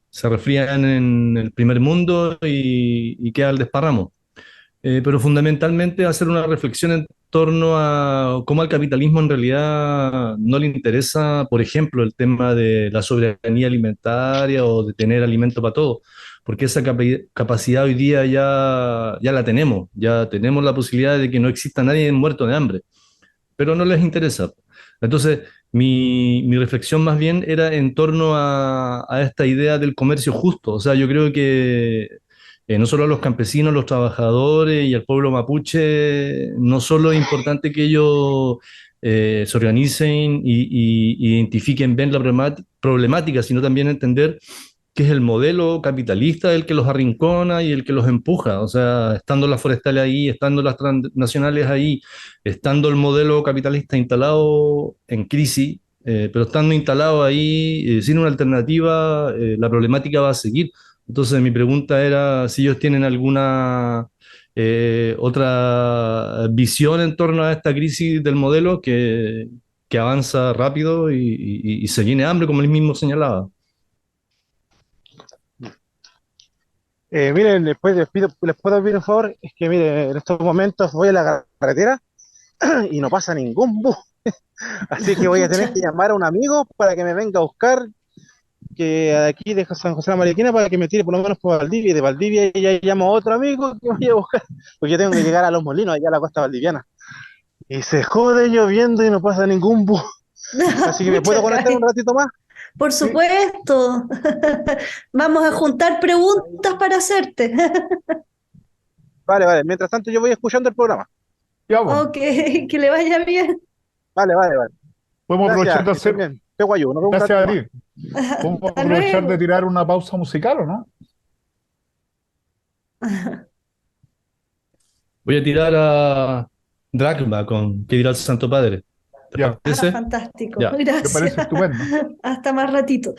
se resfrían en el primer mundo y queda el desparramo. Pero fundamentalmente hacer una reflexión en torno a cómo al capitalismo en realidad no le interesa, por ejemplo, el tema de la soberanía alimentaria o de tener alimento para todos, porque esa capacidad hoy día ya la tenemos, ya tenemos la posibilidad de que no exista nadie muerto de hambre, pero no les interesa. Entonces, mi reflexión más bien era en torno a esta idea del comercio justo. O sea, yo creo que no solo a los campesinos, los trabajadores y al pueblo mapuche, no solo es importante que ellos se organicen y identifiquen bien la problemática, sino también entender que es el modelo capitalista el que los arrincona y el que los empuja. O sea, estando las forestales ahí, estando las transnacionales ahí, estando el modelo capitalista instalado en crisis, pero estando instalado ahí sin una alternativa, la problemática va a seguir. Entonces mi pregunta era si ellos tienen alguna otra visión en torno a esta crisis del modelo que avanza rápido y se viene hambre, como él mismo señalaba. Miren, después les puedo pedir un favor, es que miren, en estos momentos voy a la carretera y no pasa ningún bus, así que voy a tener que llamar a un amigo para que me venga a buscar, que de aquí de San José de la Mariquina, para que me tire por lo menos por Valdivia, y de Valdivia ya llamo a otro amigo que me vaya a buscar, porque yo tengo que llegar a Los Molinos, allá a la costa valdiviana, y se jode lloviendo y no pasa ningún bus, así que me puedo conectar un ratito más. Por ¿Sí? supuesto. Vamos a juntar preguntas para hacerte. Vale, mientras tanto yo voy escuchando el programa. Ya, pues, Ok, que le vaya bien. Vale. podemos aprovechar Gracias, de que estén hacer, bien. Qué guayo, nos vemos un gracias a ratito ti, más. podemos Hasta aprovechar de luego. tirar una pausa musical, ¿o no? Voy a tirar a Dracma con ¿Qué dirá el Santo Padre? ¿Te Ya, parece? Fantástico. Ya. me Gracias. parece estupendo. Hasta más ratito.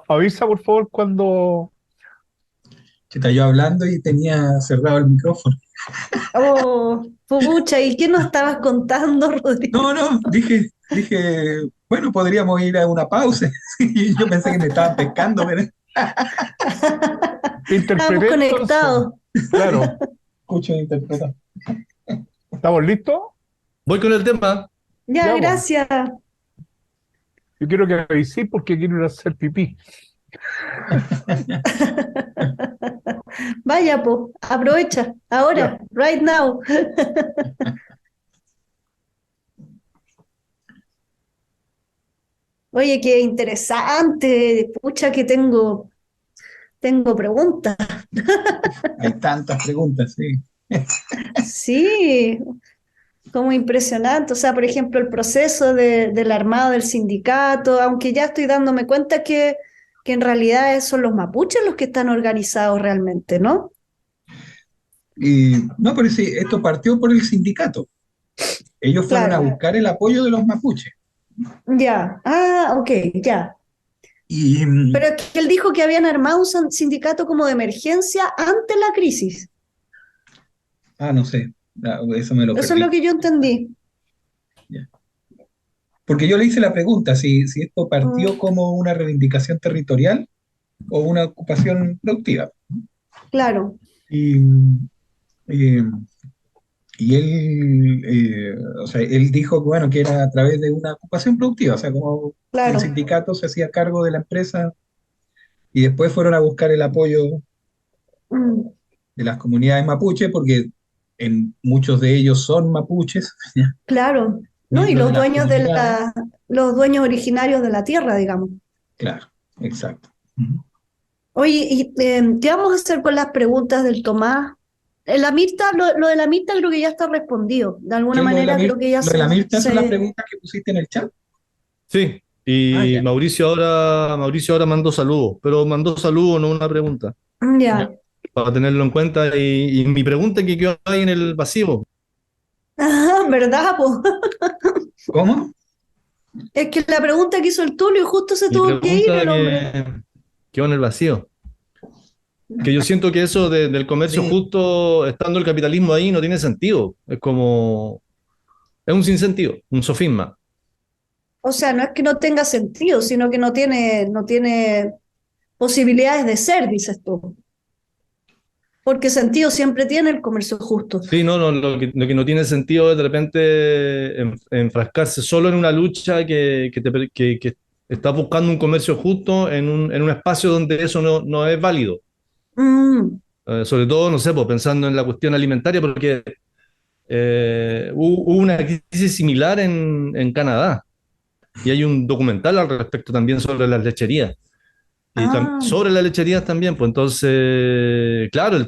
Avisa, por favor, cuando... Chuta, yo hablando y tenía cerrado el micrófono. Oh, pucha, ¿y qué nos estabas contando, Rodrigo? No, dije, bueno, podríamos ir a una pausa. Y yo pensé que me estaban pescando, pero Estábamos Interpreté entonces. conectados. Claro, escucho e interpreto. ¿estamos listos? Voy con el tema. Ya, Ya, pues. gracias. Yo quiero que aviséis porque quiero ir a hacer pipí. Vaya, pues, aprovecha. Ahora, Ya. right now. Oye, qué interesante. Pucha, que tengo preguntas. Hay tantas preguntas, sí. Sí, como impresionante. O sea, por ejemplo, el proceso del armado del sindicato, aunque ya estoy dándome cuenta que en realidad son los mapuches los que están organizados realmente, ¿no? Y no, pero sí, esto partió por el sindicato. Ellos fueron a Claro, buscar el apoyo de los mapuches. ya. Ah, ok, ya. Y Pero es que él dijo que habían armado un sindicato como de emergencia ante la crisis. no sé, eso me lo Eso es lo perdí. que yo entendí. Ya. Porque yo le hice la pregunta si esto partió Mm, como una reivindicación territorial o una ocupación productiva. claro, Y, eh, y él, o sea, él dijo que, bueno, que era a través de una ocupación productiva, o sea, como el claro. sindicato se hacía cargo de la empresa y después fueron a buscar el apoyo Mm, de las comunidades mapuche, porque en muchos de ellos son mapuches, claro, ¿no? Y miembros de los las dueños de comunidades. los dueños originarios de la tierra, digamos. Claro, exacto. Ujú. Oye, ¿qué vamos a hacer con las preguntas del Tomás? La Mirta, lo de la Mirta creo que ya está respondido. De ¿Qué alguna es lo de la manera creo Mirta? que ya Lo de la se, Mirta son las se... preguntas que pusiste en el chat. Sí, Ah, y ya, Mauricio ahora mandó saludos, pero mandó saludos, no una pregunta, ya. Ya. para tenerlo en cuenta. Y mi pregunta que quedó ahí en el vacío, Ah, ¿verdad, po? ¿Cómo? Es que la pregunta que hizo el Tulio justo se mi tuvo que ir pregunta el hombre. que quedó en el vacío. Que yo siento que eso del comercio Sí, justo, estando el capitalismo ahí, no tiene sentido. Es como, es un sinsentido, un sofisma. O sea, no es que no tenga sentido, sino que no tiene posibilidades de ser, dices tú. Porque sentido siempre tiene el comercio justo. Sí, no, no, lo que no tiene sentido es de repente enfrascarse solo en una lucha que está buscando un comercio justo en un espacio donde eso no es válido. Mm. Sobre todo, no sé, pues, pensando en la cuestión alimentaria, porque hubo una crisis similar en Canadá y hay un documental al respecto también sobre las lecherías. Y Ah, sobre las lecherías también, pues entonces, claro,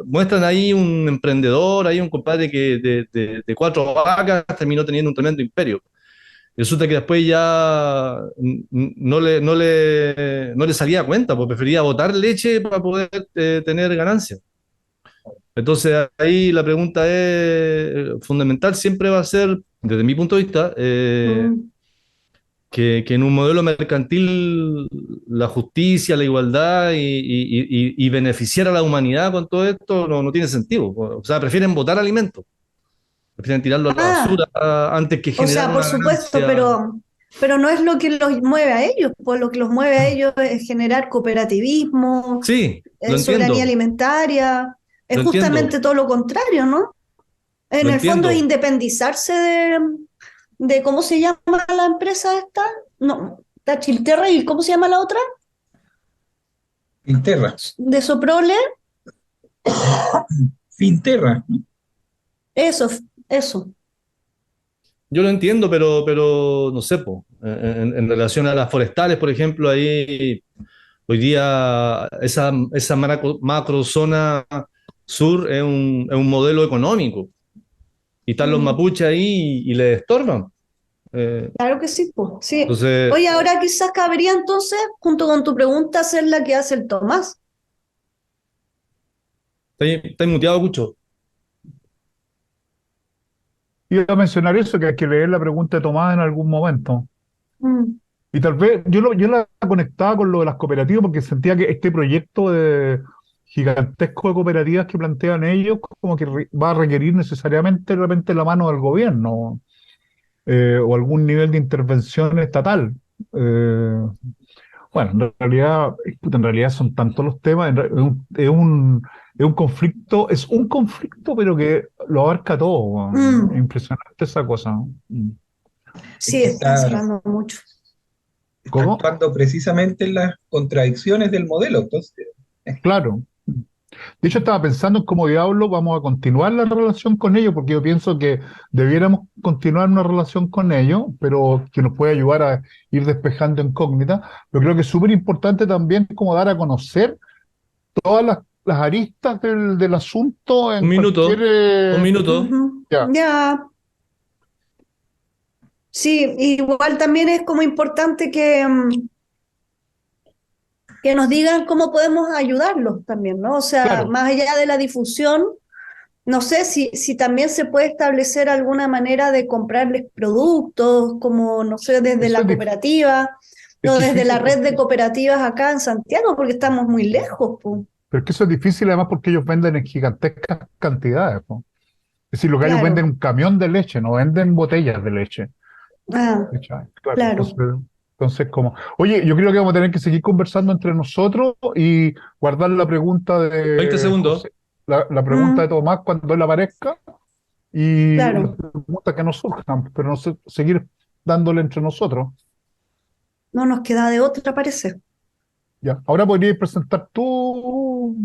muestran ahí un emprendedor, ahí un compadre que de 4 vacas terminó teniendo un tremendo imperio. Y resulta que después ya no le salía a cuenta, pues prefería botar leche para poder tener ganancias. Entonces ahí la pregunta es fundamental, siempre va a ser, desde mi punto de vista, mm. que en un modelo mercantil la justicia, la igualdad y beneficiar a la humanidad con todo esto no tiene sentido. O sea, prefieren botar alimentos, prefieren tirarlo a la Ah, basura antes que o generar sea, por una supuesto, ganancia. pero no es lo que los mueve a ellos, pues lo que los mueve a ellos es generar cooperativismo, Sí, lo soberanía entiendo, alimentaria, es lo entiendo, justamente todo lo contrario, ¿no? En lo el fondo es entiendo. independizarse de ¿cómo se llama la empresa esta? No, la Chilterra y ¿cómo se llama la otra? Finterra. De Soprole, Finterra. eso, eso. Yo lo entiendo, pero no sé, po, en relación a las forestales, por ejemplo, ahí hoy día esa macro zona sur es un modelo económico y están los Mm. mapuches ahí y les estorban. Eh, Claro que sí, pues, sí. entonces, Oye, ahora quizás cabría entonces, junto con tu pregunta, hacer la que hace el Tomás. está muteado, Cucho. Iba a mencionar eso, que hay que leer la pregunta de Tomás en algún momento. Mm, Y tal vez yo la conectaba con lo de las cooperativas porque sentía que este proyecto de gigantesco de cooperativas que plantean ellos como que va a requerir necesariamente de repente la mano del gobierno o algún nivel de intervención estatal. Eh, bueno, en realidad son tantos los temas, es un conflicto, pero que lo abarca todo. Weón. Es mm. impresionante esa cosa. Mm. Es Sí, que está está, encerrando mucho. está ¿Cómo? actuando precisamente en las contradicciones del modelo. Entonces, Claro. De hecho, estaba pensando en cómo diablo vamos a continuar la relación con ellos, porque yo pienso que debiéramos continuar una relación con ellos, pero que nos puede ayudar a ir despejando incógnitas. Pero creo que es súper importante también como dar a conocer todas las aristas del asunto Un en cualquier... minuto, un minuto. Ujú. ya, Ya, sí, igual también es como importante que nos digan cómo podemos ayudarlos también, ¿no? O sea, claro, más allá de la difusión, no sé si también se puede establecer alguna manera de comprarles productos, como, no sé, desde eso la cooperativa es o desde la difícil, red de cooperativas acá en Santiago, porque estamos muy lejos, pues. pero es que eso es difícil además porque ellos venden en gigantescas cantidades, ¿no? Es decir, los gallos venden Claro. un camión de leche, no venden botellas de leche. Ah, ¿Cachai? Claro, claro. entonces como, oye, yo creo que vamos a tener que seguir conversando entre nosotros y guardar la pregunta 20 de segundos. José, la pregunta de Mm, Tomás cuando él aparezca y las claro. preguntas que nos surjan, pero no sé, seguir dándole entre nosotros. No nos queda de otra, parece. Ya. Ahora podrías presentar tú,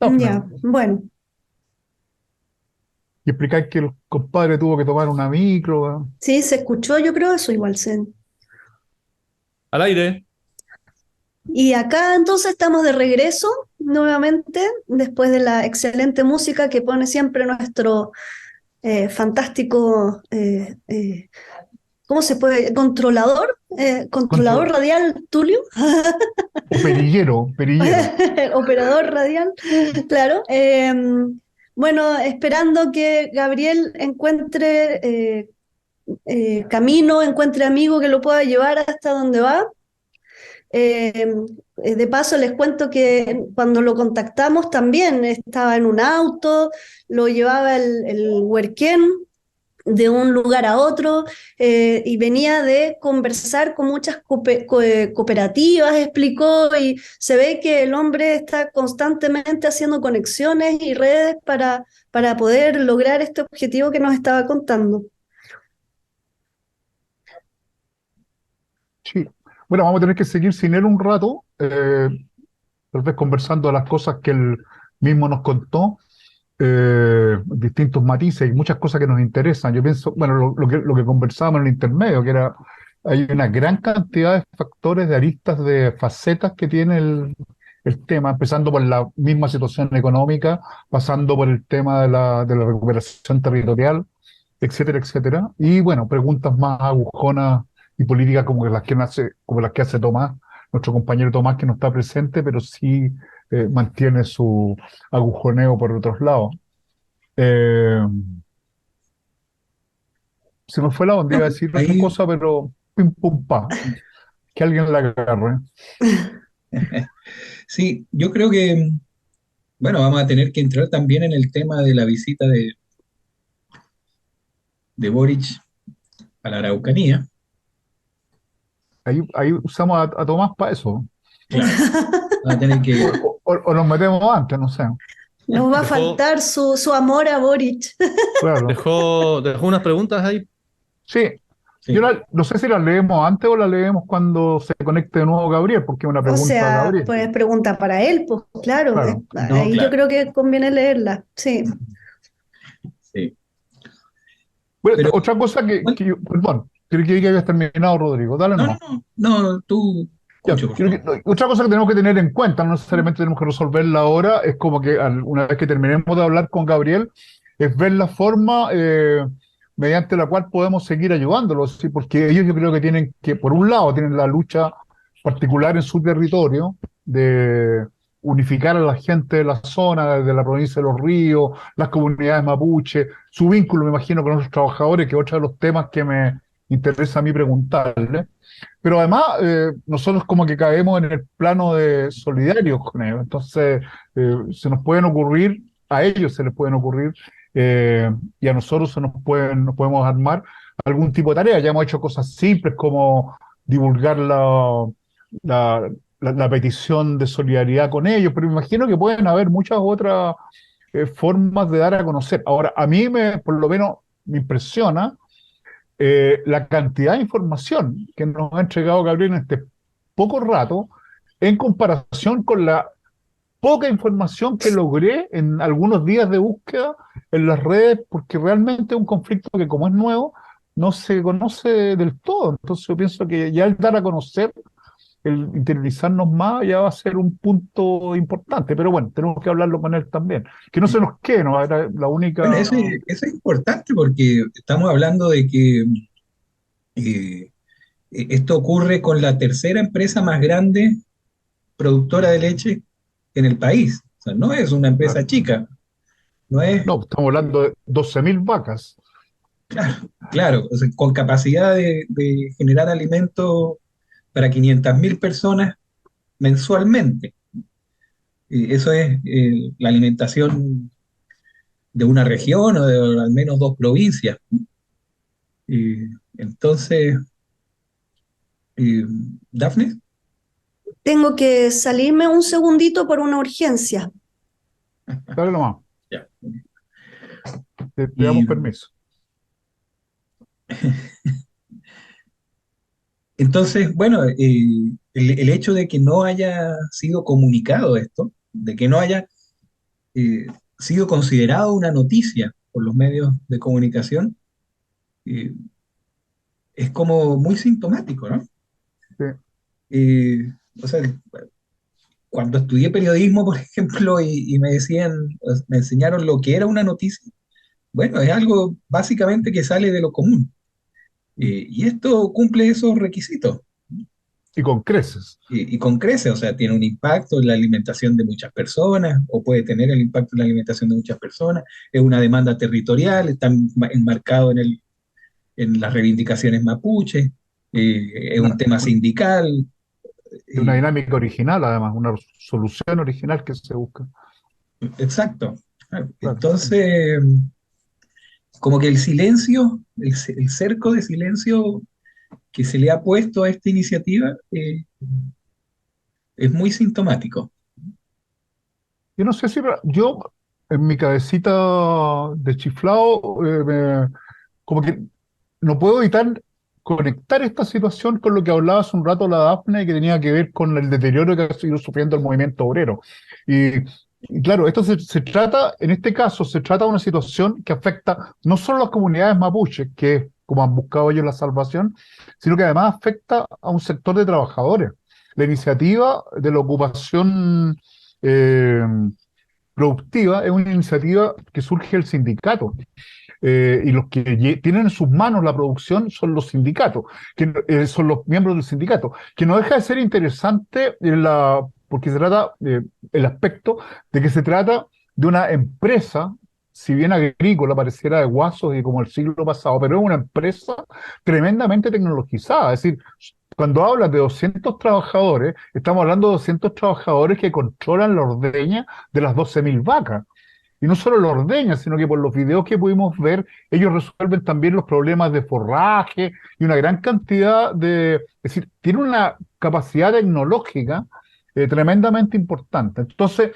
Dafne. Ya, bueno. Y explicáis que el compadre tuvo que tomar una micro, weón. Sí, se escuchó, yo creo eso igual. Al aire. Y acá entonces estamos de regreso nuevamente, después de la excelente música que pone siempre nuestro fantástico, ¿cómo se puede? Controlador Control. radial Tulio, O perillero, perillero. operador radial, claro. Bueno, esperando que Gabriel encuentre camino, encuentre amigo que lo pueda llevar hasta donde va. Eh, de paso, les cuento que cuando lo contactamos también estaba en un auto, lo llevaba el huerquén de un lugar a otro y venía de conversar con muchas cooperativas, explicó, y se ve que el hombre está constantemente haciendo conexiones y redes para poder lograr este objetivo que nos estaba contando. Sí. Bueno, vamos a tener que seguir sin él un rato, tal vez conversando de las cosas que él mismo nos contó, distintos matices y muchas cosas que nos interesan. Yo pienso, bueno, lo que conversábamos en el intermedio, que era, hay una gran cantidad de factores, de aristas, de facetas que tiene el tema, empezando por la misma situación económica, pasando por el tema de la recuperación territorial, etcétera, etcétera. Y bueno, preguntas más agujonas y políticas como las que hace Tomás, nuestro compañero Tomás, que no está presente, pero sí mantiene su agujoneo por otros lados. Eh, Se me fue la onda, No, iba a decir otra ahí, cosa, pero pim pum pa, que alguien la agarre. sí, yo creo que, bueno, vamos a tener que entrar también en el tema de la visita de Boric a la Araucanía. Ahí usamos a Tomás para eso. Claro, va a tener O, que, o nos metemos antes, no sé. Nos va a Dejó, faltar su amor a Boric. Claro. dejó unas preguntas ahí. Sí, yo sí, no sé si la leemos antes o la leemos cuando se conecte de nuevo Gabriel, porque es una O pregunta a sea, Gabriel. pues pregunta para él, pues claro, Claro. no, ahí yo claro, creo que conviene leerla, sí. sí. Bueno, Pero, otra cosa bueno, perdón, creo que habías terminado, Rodrigo. Dale no, no, nomás. no, no, tú, Ya, Cucho, por creo favor. que, otra cosa que tenemos que tener en cuenta, no necesariamente tenemos que resolverla ahora, es como que una vez que terminemos de hablar con Gabriel, es ver la forma mediante la cual podemos seguir ayudándolos, ¿sí? Porque ellos yo creo que tienen que, por un lado, tienen la lucha particular en su territorio de unificar a la gente de la zona, de la provincia de Los Ríos, las comunidades mapuche, su vínculo, me imagino, con los trabajadores, que es otro de los temas que me interesa a mí preguntarle. Pero además, nosotros como que caemos en el plano de solidarios con ellos. Entonces, se nos pueden ocurrir, a ellos se les pueden ocurrir, y a nosotros nos podemos armar algún tipo de tarea. Ya hemos hecho cosas simples como divulgar la, la petición de solidaridad con ellos, pero me imagino que pueden haber muchas otras formas de dar a conocer. Ahora, a mí por lo menos me impresiona la cantidad de información que nos ha entregado Gabriel en este poco rato en comparación con la poca información que logré en algunos días de búsqueda en las redes, porque realmente es un conflicto que como es nuevo, no se conoce del todo. Entonces yo pienso que ya el dar a conocer, el interiorizarnos más, ya va a ser un punto importante. Pero bueno, tenemos que hablarlo con él también. Que no se nos quede, ¿no? Era la Bueno, única... eso es importante porque estamos hablando de que eh, esto ocurre con la tercera empresa más grande productora de leche en el país. O sea, no es una empresa chica, no es, No, estamos hablando de 12.000 vacas. claro, o sea, con capacidad de generar alimento para 500.000 personas mensualmente. Eso es la alimentación de una región o de al menos dos provincias. Eh, entonces, eh, Dafne, Tengo que salirme un segundito por una urgencia. Dale nomás, ya. te damos Y permiso. entonces, bueno, el hecho de que no haya sido comunicado esto, de que no haya eh, sido considerado una noticia por los medios de comunicación, eh, es como muy sintomático, ¿no? Sí. Eh, o sea, cuando estudié periodismo, por ejemplo, y me decían, me enseñaron lo que era una noticia, bueno, es algo básicamente que sale de lo común. Y esto cumple esos requisitos. Y con creces. Y con crece, o sea, tiene un impacto en la alimentación de muchas personas, o puede tener el impacto en la alimentación de muchas personas, es una demanda territorial, está enmarcado en las reivindicaciones mapuche, es un Una, tema sindical, una eh, dinámica original, además, una solución original que se busca. exacto. Claro. Entonces, como que el silencio, el cerco de silencio que se le ha puesto a esta iniciativa es muy sintomático. Yo no sé si yo en mi cabecita de chiflado, como que no puedo evitar conectar esta situación con lo que hablaba hace un rato la Dafne, que tenía que ver con el deterioro que ha ido sufriendo el movimiento obrero. Y, y claro, esto se trata, en este caso, se trata de una situación que afecta no solo a las comunidades mapuches, que es como han buscado ellos la salvación, sino que además afecta a un sector de trabajadores. La iniciativa de la ocupación eh, productiva es una iniciativa que surge del sindicato, y los que tienen en sus manos la producción son los sindicatos, que son los miembros del sindicato, que no deja de ser interesante porque se trata, el aspecto de que se trata de una empresa, si bien agrícola, pareciera de guasos y como el siglo pasado, pero es una empresa tremendamente tecnologizada. Es decir, cuando hablas de 200 trabajadores, estamos hablando de 200 trabajadores que controlan la ordeña de las 12.000 vacas. Y no solo lo ordeñan, sino que por los videos que pudimos ver, ellos resuelven también los problemas de forraje y una gran cantidad de... Es decir, tiene una capacidad tecnológica tremendamente importante. Entonces,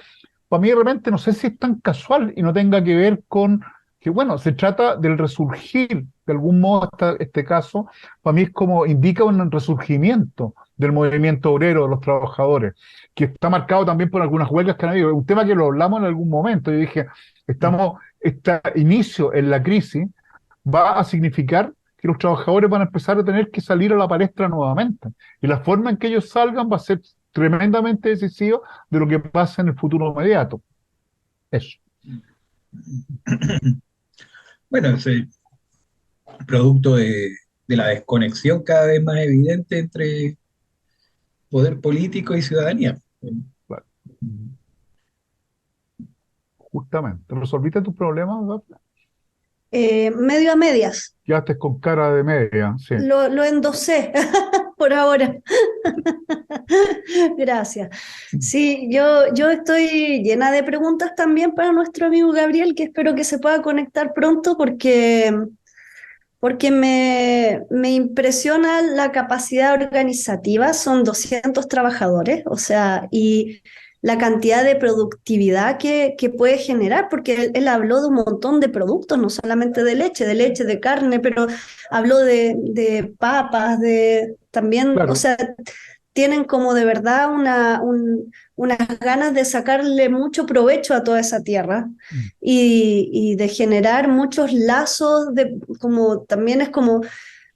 para mí de repente no sé si es tan casual y no tenga que ver con que, bueno, se trata del resurgir, de algún modo, este caso, para mí es como indica un resurgimiento del movimiento obrero, de los trabajadores, que está marcado también por algunas huelgas que han habido. Un tema que lo hablamos en algún momento. Yo dije, este inicio en la crisis va a significar que los trabajadores van a empezar a tener que salir a la palestra nuevamente. Y la forma en que ellos salgan va a ser tremendamente decisiva de lo que pasa en el futuro inmediato. Eso. Bueno, es el producto de la desconexión cada vez más evidente entre poder político y ciudadanía. Claro. Justamente. ¿Resolviste tus problemas, Dafne? Medio a medias. Quedaste con cara de media, sí. Lo endosé por ahora. Gracias. Sí, yo estoy llena de preguntas también para nuestro amigo Gabriel, que espero que se pueda conectar pronto porque me impresiona la capacidad organizativa. Son 200 trabajadores, o sea, y la cantidad de productividad que puede generar, porque él habló de un montón de productos, no solamente de leche, de carne, pero habló de papas, de también, o Claro. sea, tienen como de verdad unas ganas de sacarle mucho provecho a toda esa tierra Mm. y de generar muchos lazos, como también es como,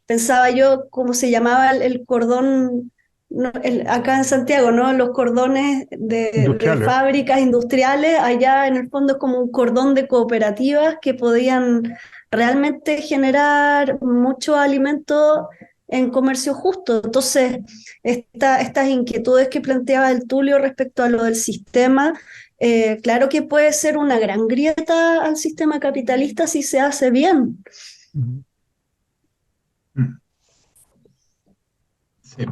pensaba yo, cómo se llamaba el cordón, no, acá en Santiago, ¿no? Los cordones de Industriales. fábricas industriales, allá en el fondo es como un cordón de cooperativas que podían realmente generar mucho alimento en comercio justo. Entonces, estas inquietudes que planteaba el Tulio respecto a lo del sistema, claro que puede ser una gran grieta al sistema capitalista si se hace bien. Ujú. Mm, sí.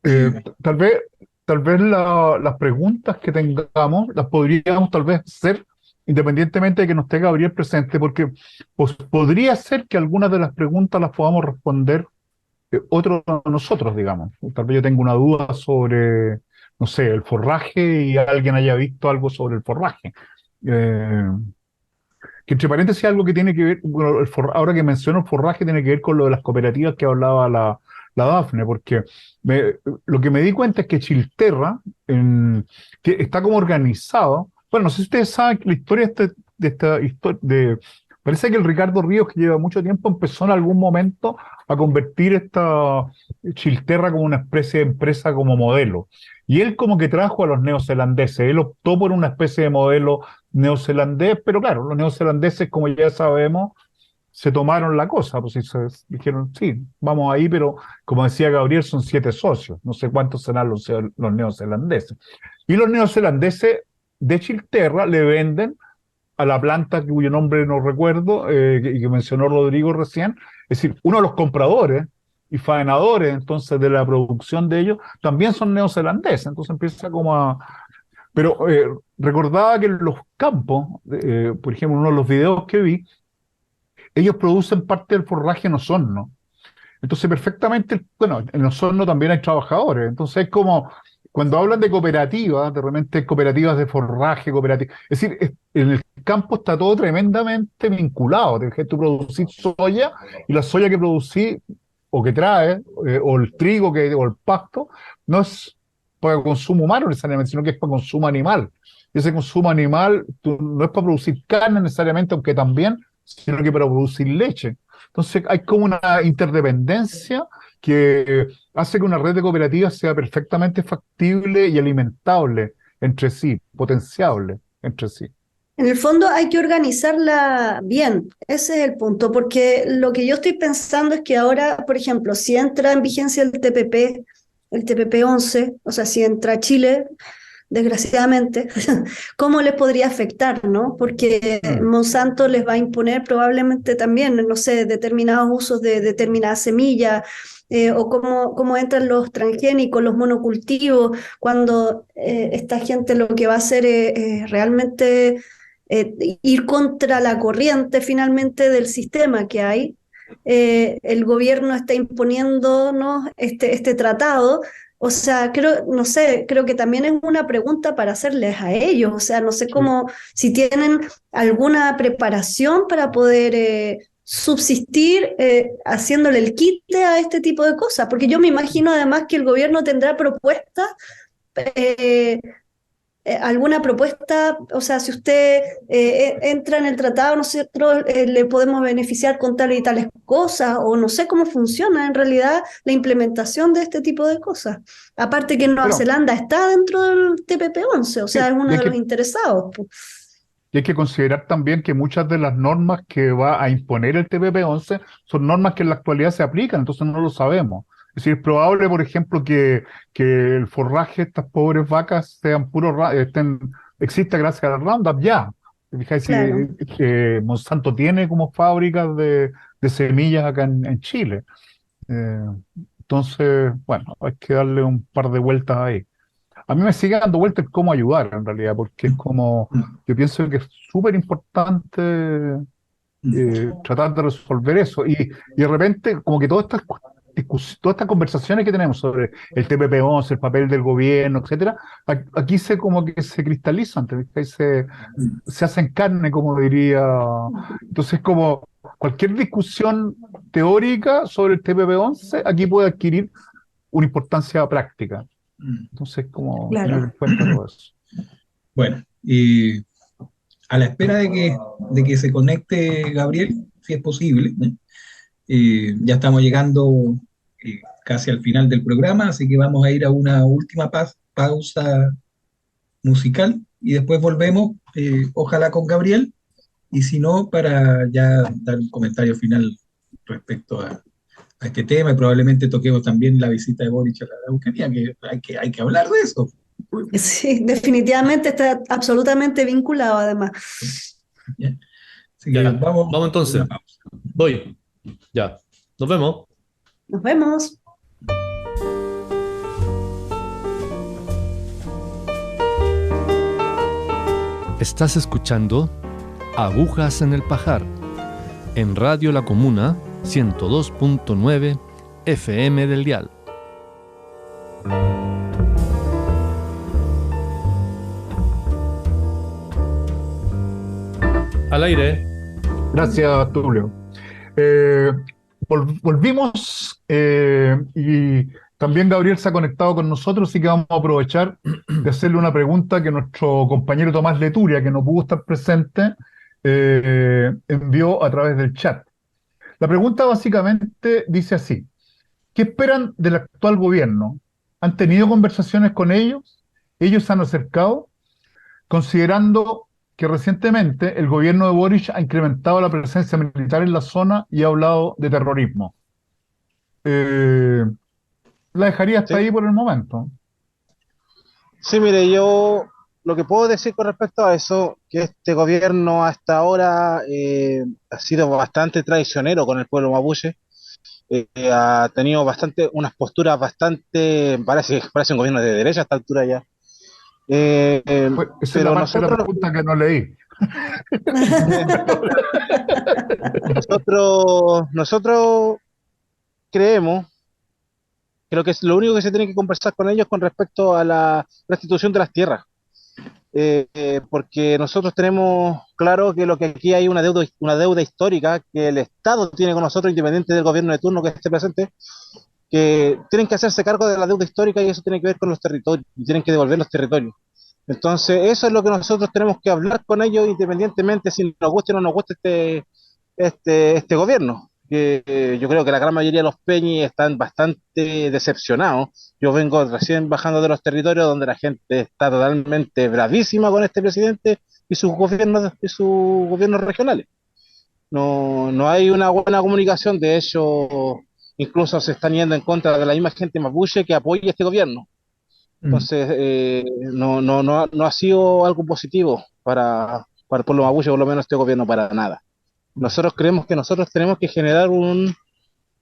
Eh, Eh, tal vez las preguntas que tengamos las podríamos tal vez hacer independientemente de que no esté Gabriel presente, porque pues, podría ser que algunas de las preguntas las podamos responder otros de nosotros, digamos. Tal vez yo tengo una duda sobre, no sé, el forraje y alguien haya visto algo sobre el forraje. Eh, que entre paréntesis algo que tiene que ver, bueno, ahora que menciono el forraje, tiene que ver con lo de las cooperativas que hablaba la Dafne, porque lo que me di cuenta es que Chilterra que está como organizado. Bueno, no sé si ustedes saben que la historia de esta historia, parece que el Ricardo Ríos, que lleva mucho tiempo, empezó en algún momento a convertir esta Chilterra como una especie de empresa como modelo. Y él como que trajo a los neozelandeses, él optó por una especie de modelo neozelandés, pero claro, los neozelandeses, como ya sabemos, se tomaron la cosa, pues y se dijeron, sí, vamos ahí, pero como decía Gabriel, son 7 socios, no sé cuántos serán los neozelandeses. Y los neozelandeses de Chilterra le venden a la planta cuyo nombre no recuerdo, que mencionó Rodrigo recién, es decir, uno de los compradores y faenadores entonces de la producción de ellos también son neozelandeses, entonces empieza como a... Pero recordaba que en los campos, por ejemplo, uno de los videos que vi, ellos producen parte del forraje en Osorno. Entonces, perfectamente, bueno, en Osorno también hay trabajadores. Entonces, es como cuando hablan de cooperativas, de repente cooperativas de forraje, cooperativas. Es decir, en el campo está todo tremendamente vinculado. Tú producís soya y la soya que producís o que trae, o el trigo o el pasto, no es para consumo humano necesariamente, sino que es para consumo animal. Y ese consumo animal no es para producir carne necesariamente, aunque también, sino que para producir leche. Entonces hay como una interdependencia que hace que una red de cooperativas sea perfectamente factible y alimentable entre sí, potenciable entre sí. En el fondo hay que organizarla bien, ese es el punto, porque lo que yo estoy pensando es que ahora, por ejemplo, si entra en vigencia el TPP 11, o sea, si entra Chile, desgraciadamente, ¿cómo les podría afectar, no? Porque Monsanto les va a imponer probablemente también, no sé, determinados usos de determinadas semillas, o cómo entran los transgénicos, los monocultivos, cuando esta gente lo que va a hacer es realmente ir contra la corriente finalmente del sistema que hay. El gobierno está imponiéndonos este tratado. O sea, no sé, creo que también es una pregunta para hacerles a ellos. O sea, no sé cómo, si tienen alguna preparación para poder subsistir haciéndole el quite a este tipo de cosas. Porque yo me imagino además que el gobierno tendrá propuestas, alguna propuesta, o sea, si usted entra en el tratado, nosotros le podemos beneficiar con tal y tales cosas, o no sé cómo funciona en realidad la implementación de este tipo de cosas. Aparte que Nueva Zelanda está dentro del TPP-11, o sea, es uno de los interesados. Y hay que considerar también que muchas de las normas que va a imponer el TPP-11 son normas que en la actualidad se aplican, entonces no lo sabemos. Es decir, es probable, por ejemplo, que el forraje de estas pobres vacas sean exista gracias al Roundup ya. ¿Te fijáis? Claro. Monsanto tiene como fábricas de semillas acá en Chile. Entonces, bueno, hay que darle un par de vueltas ahí. A mí me sigue dando vueltas cómo ayudar, en realidad, porque es como, yo pienso que es súper importante tratar de resolver eso. Y de repente, como que todas estas conversaciones que tenemos sobre el TPP-11, el papel del gobierno, etcétera, aquí como que se cristalizan, se hacen carne, como diría. Entonces, como cualquier discusión teórica sobre el TPP-11, aquí puede adquirir una importancia práctica. Entonces, como tener en cuenta todo eso. Bueno, y a la espera de que se conecte Gabriel, si es posible, ya estamos llegando casi al final del programa, así que vamos a ir a una última pausa musical y después volvemos, ojalá con Gabriel, y si no, para ya dar un comentario final respecto a este tema, y probablemente toquemos también la visita de Boric a la Araucanía, que hay que hablar de eso. Sí, definitivamente está absolutamente vinculado además. ¿Ya? Así que vamos entonces. Voy. Ya. Nos vemos. Nos vemos. Estás escuchando Agujas en el Pajar en Radio La Comuna 102.9 FM del dial. Al aire. Gracias, Tulio. Volvimos Y también Gabriel se ha conectado con nosotros, así que vamos a aprovechar de hacerle una pregunta que nuestro compañero Tomás Leturia, que no pudo estar presente, envió a través del chat. La pregunta básicamente dice así: ¿qué esperan del actual gobierno? ¿Han tenido conversaciones con ellos? ¿Ellos se han acercado? Considerando que recientemente el gobierno de Boric ha incrementado la presencia militar en la zona y ha hablado de terrorismo. Eh, la dejaría hasta Sí, ahí por el momento. sí, mire, yo lo que puedo decir con respecto a eso, que este gobierno hasta ahora ha sido bastante traicionero con el pueblo mapuche, ha tenido unas posturas bastante, parece un gobierno de derecha a esta altura ya. Eh, eh, Pues esa es la pero parte de la nosotros, pregunta que no leí. nosotros creemos, creo que es lo único que se tiene que conversar con ellos con respecto a la restitución de las tierras. Porque nosotros tenemos claro que lo que aquí hay una deuda histórica que el Estado tiene con nosotros, independiente del gobierno de turno que esté presente, que tienen que hacerse cargo de la deuda histórica y eso tiene que ver con los territorios, y tienen que devolver los territorios. Entonces, eso es lo que nosotros tenemos que hablar con ellos, independientemente si nos guste o no nos guste este gobierno. Que yo creo que la gran mayoría de los peñis están bastante decepcionados. Yo vengo recién bajando de los territorios donde la gente está totalmente bravísima con este presidente y sus gobiernos regionales. No hay una buena comunicación, de hecho, incluso se están yendo en contra de la misma gente mapuche que apoya este gobierno. Mm. Entonces, no ha sido algo positivo para el pueblo mapuche, por lo menos este gobierno, para nada. Nosotros creemos que nosotros tenemos que generar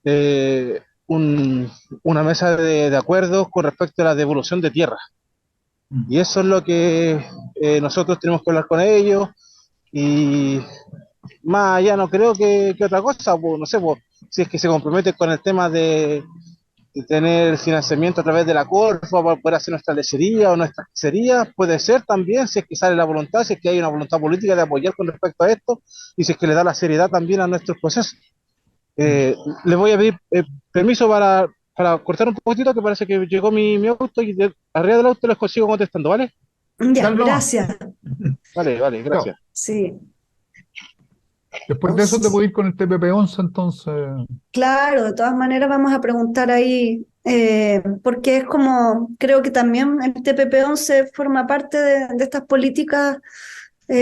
eh, un- una mesa de acuerdos con respecto a la devolución de tierra. Mm. Y eso es lo que nosotros tenemos que hablar con ellos. Y más allá no creo que otra cosa, pues, no sé, pues, si es que se compromete con el tema de tener financiamiento a través de la Corfo para poder hacer nuestra lechería o nuestra pizzería, puede ser también, si es que sale la voluntad, si es que hay una voluntad política de apoyar con respecto a esto y si es que le da la seriedad también a nuestros procesos. Mm. Les voy a pedir permiso para cortar un poquitito, que parece que llegó mi auto y arriba del auto les consigo contestando, ¿vale? Ya, Dale nomás. gracias. Vale, Chao. gracias. Sí. Después de eso te voy a ir con el TPP-11, entonces. Claro, de todas maneras vamos a preguntar ahí, porque es como, creo que también el TPP-11 forma parte de estas políticas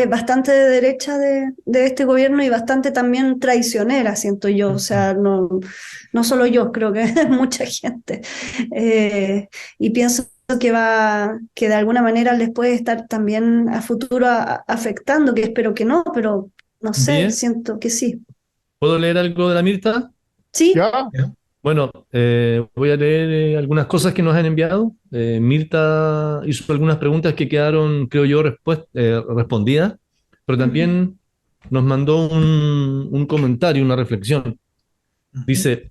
bastante de derecha de este gobierno y bastante también traicionera, siento yo. O sea, no solo yo, creo que mucha gente. Eh, y pienso que de alguna manera les puede estar también a futuro afectando, que espero que no, pero no sé, Bien, siento que sí. ¿puedo leer algo de la Mirta? Sí, ¿Ya? ¿Ya? Bueno, voy a leer algunas cosas que nos han enviado. Mirta hizo algunas preguntas que quedaron, creo yo, respondidas, pero ujú, también nos mandó un comentario, una reflexión. Ujú. Dice,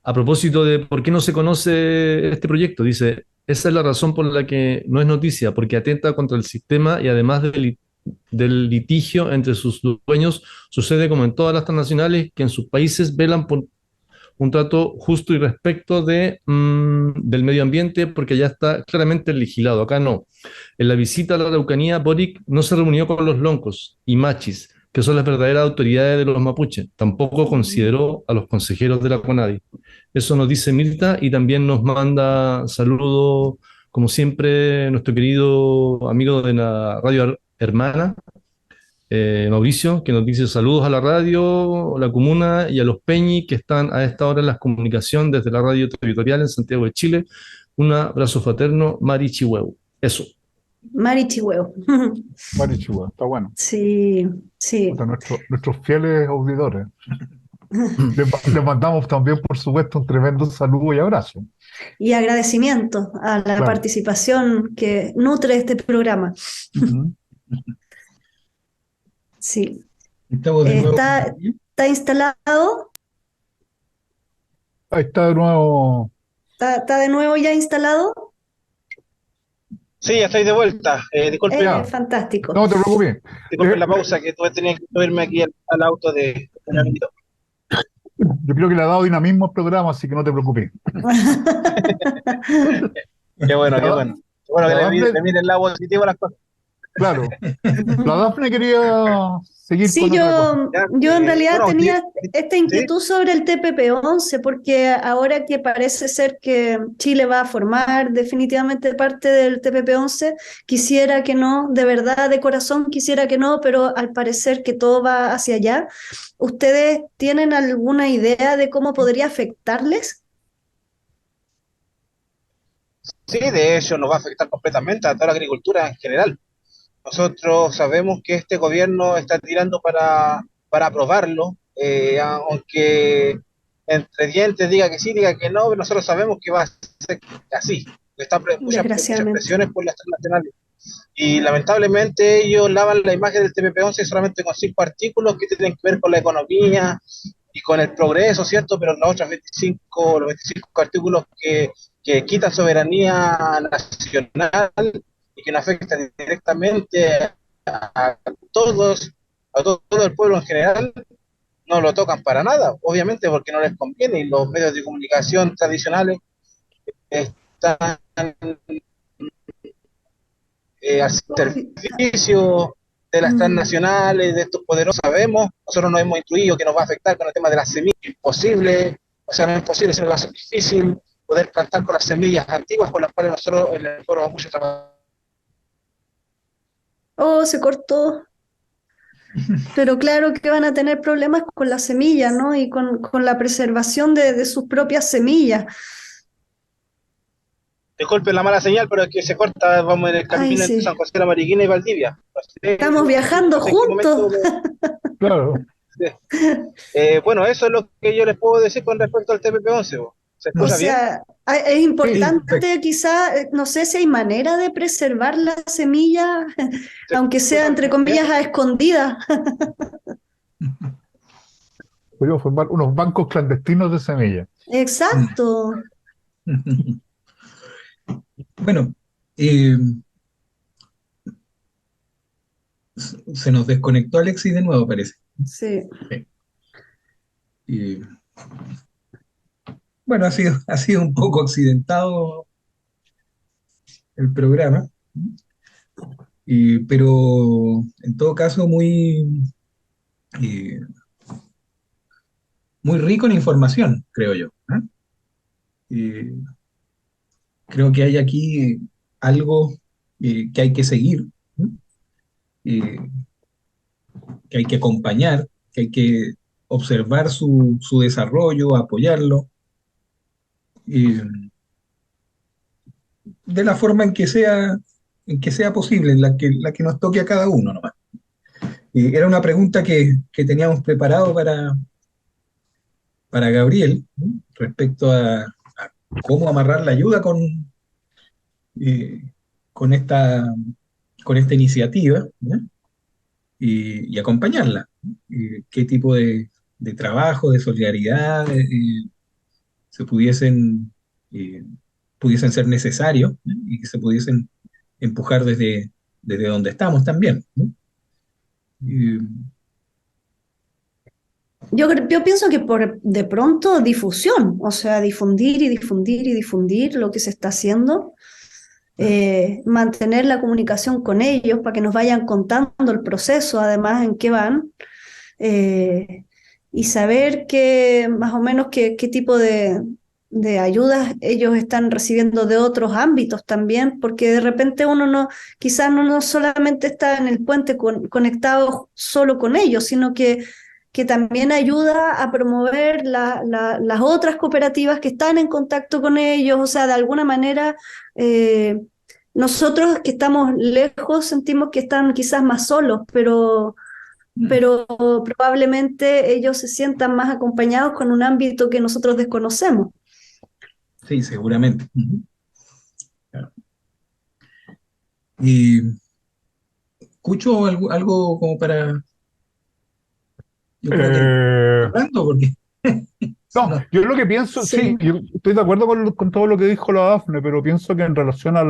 a propósito de por qué no se conoce este proyecto, dice, esa es la razón por la que no es noticia, porque atenta contra el sistema y además del litigio entre sus dueños, sucede como en todas las transnacionales que en sus países velan por un trato justo y respecto del medio ambiente, porque ya está claramente legislado. Acá no. En la visita a la Araucanía, Boric no se reunió con los loncos y machis, que son las verdaderas autoridades de los mapuches. Tampoco consideró a los consejeros de la CONADI. Eso nos dice Mirta y también nos manda saludos, como siempre, nuestro querido amigo de la radio hermana, Mauricio, que nos dice saludos a la radio, a la comuna y a los Peñi que están a esta hora en la comunicación desde la radio territorial en Santiago de Chile. Un abrazo fraterno, Mari Chihuahua. Eso. Mari Chihuahua. Marichua, está bueno. Sí, sí. Puta, nuestros fieles auditores. Les mandamos también, por supuesto, un tremendo saludo y abrazo. Y agradecimiento a la Claro. participación que nutre este programa. Ujú. Sí. Estamos de nuevo. ¿Está instalado? Ahí está de nuevo. ¿Está de nuevo ya instalado? Sí, ya estoy de vuelta. Ya, Fantástico. no te preocupes. Disculpen la pausa que tenía que subirme aquí al auto de un amigo. Yo creo que le ha dado dinamismo al programa, así que no te preocupes. Qué bueno, qué La, bueno. Qué bueno que la Dafne, le mire el lado positivo a las cosas. claro, la Dafne quería seguir Sí, con otra cosa. Ya, yo en realidad bueno, tenía esta sí, inquietud sobre el TPP-11, porque ahora que parece ser que Chile va a formar definitivamente parte del TPP-11, quisiera que no, de verdad, de corazón quisiera que no, pero al parecer que todo va hacia allá. ¿Ustedes tienen alguna idea de cómo podría afectarles? sí, de hecho nos va a afectar completamente a toda la agricultura en general. Nosotros sabemos que este gobierno está tirando para aprobarlo, aunque entre dientes diga que sí, diga que no, pero nosotros sabemos que va a ser así. Muchas Desgraciadamente. presiones por las transnacionales. Y lamentablemente ellos lavan la imagen del TPP-11 solamente con 5 artículos que tienen que ver con la economía y con el progreso, ¿cierto? Pero los 25 artículos que quitan soberanía nacional y que nos afectan directamente a todos, a todo el pueblo en general, no lo tocan para nada, obviamente porque no les conviene y los medios de comunicación tradicionales están al servicio de las Mm. transnacionales, de estos poderosos. Sabemos, nosotros nos hemos instruido que nos va a afectar con el tema de las semillas, imposible, o sea, no es imposible, sino va a ser difícil poder plantar con las semillas antiguas con las cuales nosotros en el foro mucho trabajamos. Oh, se cortó. Pero claro que van a tener problemas con la semilla, ¿no? Y con la preservación de sus propias semillas. Disculpen la mala señal, pero es que se corta, vamos en el Ay, camino entre sí. San José de la Mariquina y Valdivia. No sé, Estamos viajando no sé en qué juntos. momento. Claro. Bueno, eso es lo que yo les puedo decir con respecto al TPP-11. ¿Se O No, escucha bien? sea, es sí, perfecto. importante quizá, no sé si hay manera de preservar la semilla, ¿Se aunque sea escucha entre bien? comillas a escondidas. Podríamos formar unos bancos clandestinos de semillas. Exacto. Bueno, eh, se nos desconectó Alexis de nuevo, parece. Sí. Sí. Y, bueno, ha sido un poco accidentado el programa, pero en todo caso eh, muy rico en información, creo yo. ¿Eh? Eh, Creo que hay aquí algo que hay que seguir, ¿no? Eh, que hay que acompañar, que hay que observar su desarrollo, apoyarlo, eh, de la forma en que sea posible, en la que nos toque a cada uno nomás. Era una pregunta que teníamos preparado para Gabriel, ¿no? Respecto a cómo amarrar la ayuda eh, con con esta iniciativa, ¿no? Y acompañarla. ¿Qué tipo de trabajo, de solidaridad se eh, pudiesen ser necesarios, ¿no? Y que se pudiesen empujar desde donde estamos también, ¿no? Eh, Yo pienso que por de pronto difusión, o sea, difundir y difundir y difundir lo que se está haciendo, mantener la comunicación con ellos para que nos vayan contando el proceso, además en qué van, eh, y saber más o menos qué tipo de ayudas ellos están recibiendo de otros ámbitos también, porque de repente uno no, quizás no solamente está en el puente conectado solo con ellos, sino que también ayuda a promover las otras cooperativas que están en contacto con ellos, o sea, de alguna manera nosotros que estamos lejos sentimos que están quizás más solos, pero probablemente ellos se sientan más acompañados con un ámbito que nosotros desconocemos. sí, seguramente. Ujú. Claro. Y escucho algo como para, yo creo que Eh, cerrando, porque se no, nos- yo lo que pienso, sí, Sí. yo estoy de acuerdo con todo lo que dijo la Dafne, pero pienso que en relación a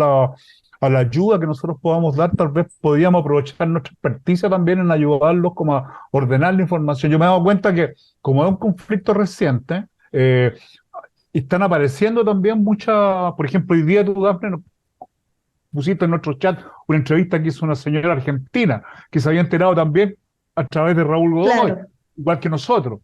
a la ayuda que nosotros podamos dar, tal vez podríamos aprovechar nuestra experticia también en ayudarlos como a ordenar la información. Yo me he dado cuenta que, como es un conflicto reciente, están apareciendo también muchas, por ejemplo, hoy día tú, Dafne, pusiste en nuestro chat una entrevista que hizo una señora argentina, que se había enterado también a través de Raúl Godoy, Claro. igual que nosotros.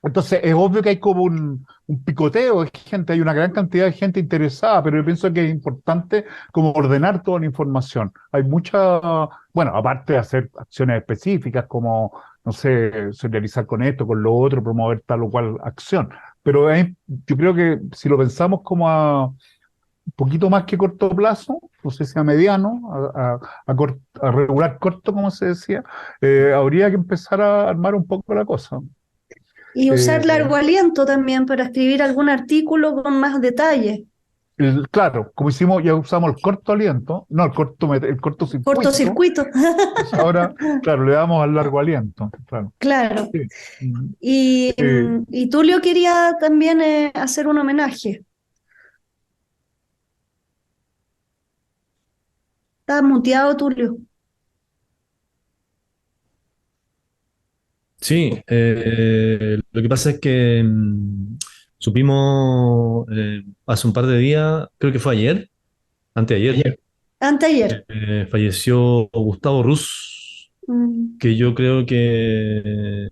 Entonces, es obvio que hay como un picoteo de gente, hay una gran cantidad de gente interesada, pero yo pienso que es importante como ordenar toda la información. Hay mucha, bueno, aparte de hacer acciones específicas como, no sé, solidarizar con esto, con lo otro, promover tal o cual acción. Pero yo creo que si lo pensamos como a un poquito más que corto plazo, no sé si a mediano, a regular corto, como se decía, habría que empezar a armar un poco la cosa. Y Eh, usar largo aliento también para escribir algún artículo con más detalle. Claro, como hicimos, ya usamos el corto aliento, no, el cortocircuito, Cortocircuito. pues ahora, claro, le damos al largo aliento, claro. Claro. Sí. Mm. Y Tulio quería también hacer un homenaje. Está muteado, Tulio. Sí, lo que pasa es que supimos hace un par de días, creo que fue ayer, anteayer, Anteayer. falleció Gustavo Ruz, Mm, que yo creo que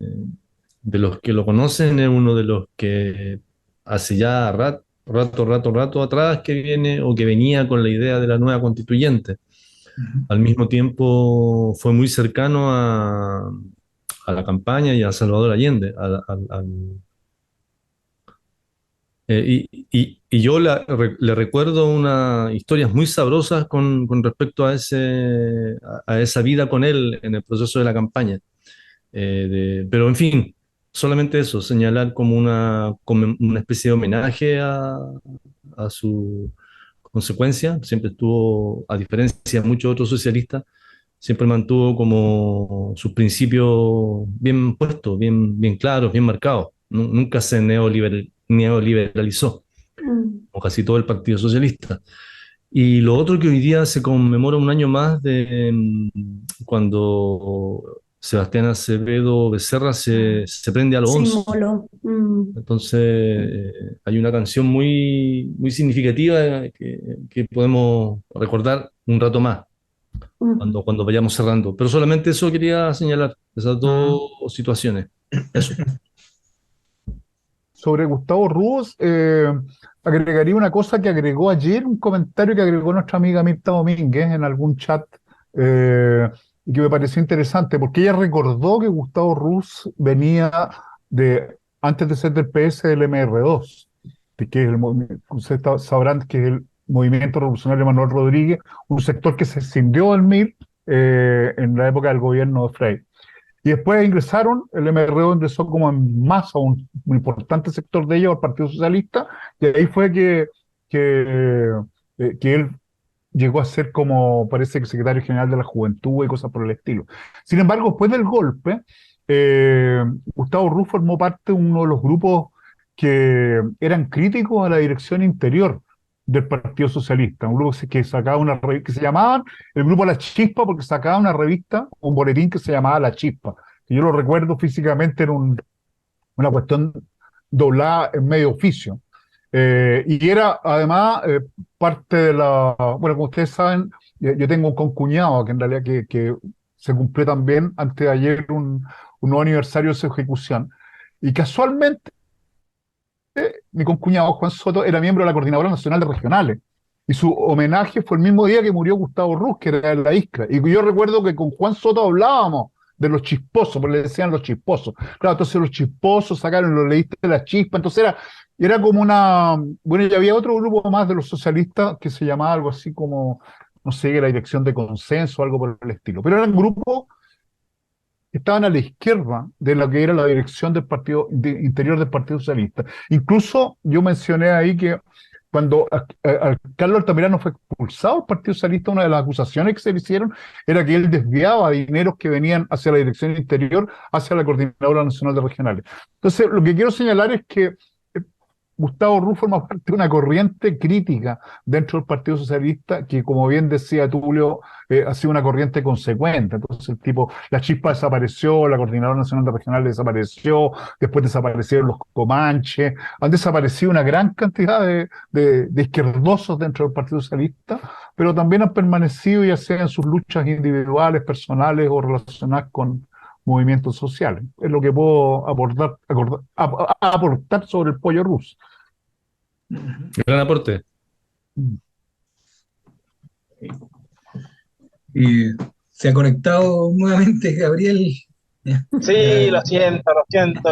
de los que lo conocen es uno de los que hace ya rato atrás que viene o que venía con la idea de la nueva constituyente. Ujú. Al mismo tiempo fue muy cercano a la campaña y a Salvador Allende. Y yo le recuerdo unas historias muy sabrosas con respecto a esa vida con él en el proceso de la campaña. Pero en fin, solamente eso, señalar como una especie de homenaje a su consecuencia. Siempre estuvo, a diferencia de muchos otros socialistas, siempre mantuvo como sus principios bien puestos, bien claros, bien marcados. Nunca se neoliberalizó, mm. como casi todo el Partido Socialista. Y lo otro que hoy día se conmemora un año más de cuando Sebastián Acevedo Becerra se prende a los Se 11. inmoló. Entonces, hay una canción muy significativa que podemos recordar un rato más Mm. cuando vayamos cerrando. Pero solamente eso quería señalar, esas Ah, dos situaciones. Eso. Sobre Gustavo Ruz, agregaría una cosa que agregó ayer, un comentario que agregó nuestra amiga Mirta Domínguez en algún chat, eh, y que me pareció interesante, porque ella recordó que Gustavo Ruz venía antes de ser del PS, del MR2, que es ustedes sabrán que es el Movimiento Revolucionario Manuel Rodríguez, un sector que se escindió del MIR en la época del gobierno de Frei. Y después ingresaron, el MRO ingresó como en masa, un importante sector de ellos, al Partido Socialista, y ahí fue que él llegó a ser como, parece que secretario general de la Juventud y cosas por el estilo. Sin embargo, después del golpe, Gustavo Ruz formó parte de uno de los grupos que eran críticos a la dirección interior del Partido Socialista, un grupo que sacaba una revista que se llamaba el grupo La Chispa, porque sacaba una revista, un boletín que se llamaba La Chispa, que yo lo recuerdo físicamente en una cuestión doblada en medio oficio. Y era además parte de bueno, como ustedes saben, yo tengo un concuñado que en realidad que se cumplió también antes de ayer un nuevo aniversario de su ejecución. Y casualmente mi concuñado Juan Soto era miembro de la Coordinadora Nacional de Regionales. Y su homenaje fue el mismo día que murió Gustavo Ruz, que era de la Iskra. Y yo recuerdo que con Juan Soto hablábamos de los chisposos, porque le decían los chisposos. Claro, entonces los chisposos sacaron, lo leíste de La Chispa. Entonces era como una. Bueno, y había otro grupo más de los socialistas que se llamaba algo así como, no sé, la dirección de consenso o algo por el estilo. Pero eran grupos que estaban a la izquierda de lo que era la dirección del partido interior del Partido Socialista. Incluso yo mencioné ahí que cuando Carlos Altamirano fue expulsado del Partido Socialista, una de las acusaciones que se le hicieron era que él desviaba dineros que venían hacia la dirección interior, hacia la Coordinadora Nacional de Regionales. Entonces, lo que quiero señalar es que Gustavo Ruz forma parte de una corriente crítica dentro del Partido Socialista que, como bien decía Tulio, ha sido una corriente consecuente. Entonces, el tipo, la Chispa desapareció, la Coordinadora Nacional de Regional desapareció, después desaparecieron los Comanches, han desaparecido una gran cantidad de izquierdosos dentro del Partido Socialista, pero también han permanecido ya sea en sus luchas individuales, personales o relacionadas con movimientos sociales. Es lo que puedo aportar sobre el pollo ruso. Gran aporte. Se ha conectado nuevamente Gabriel. Sí, lo siento,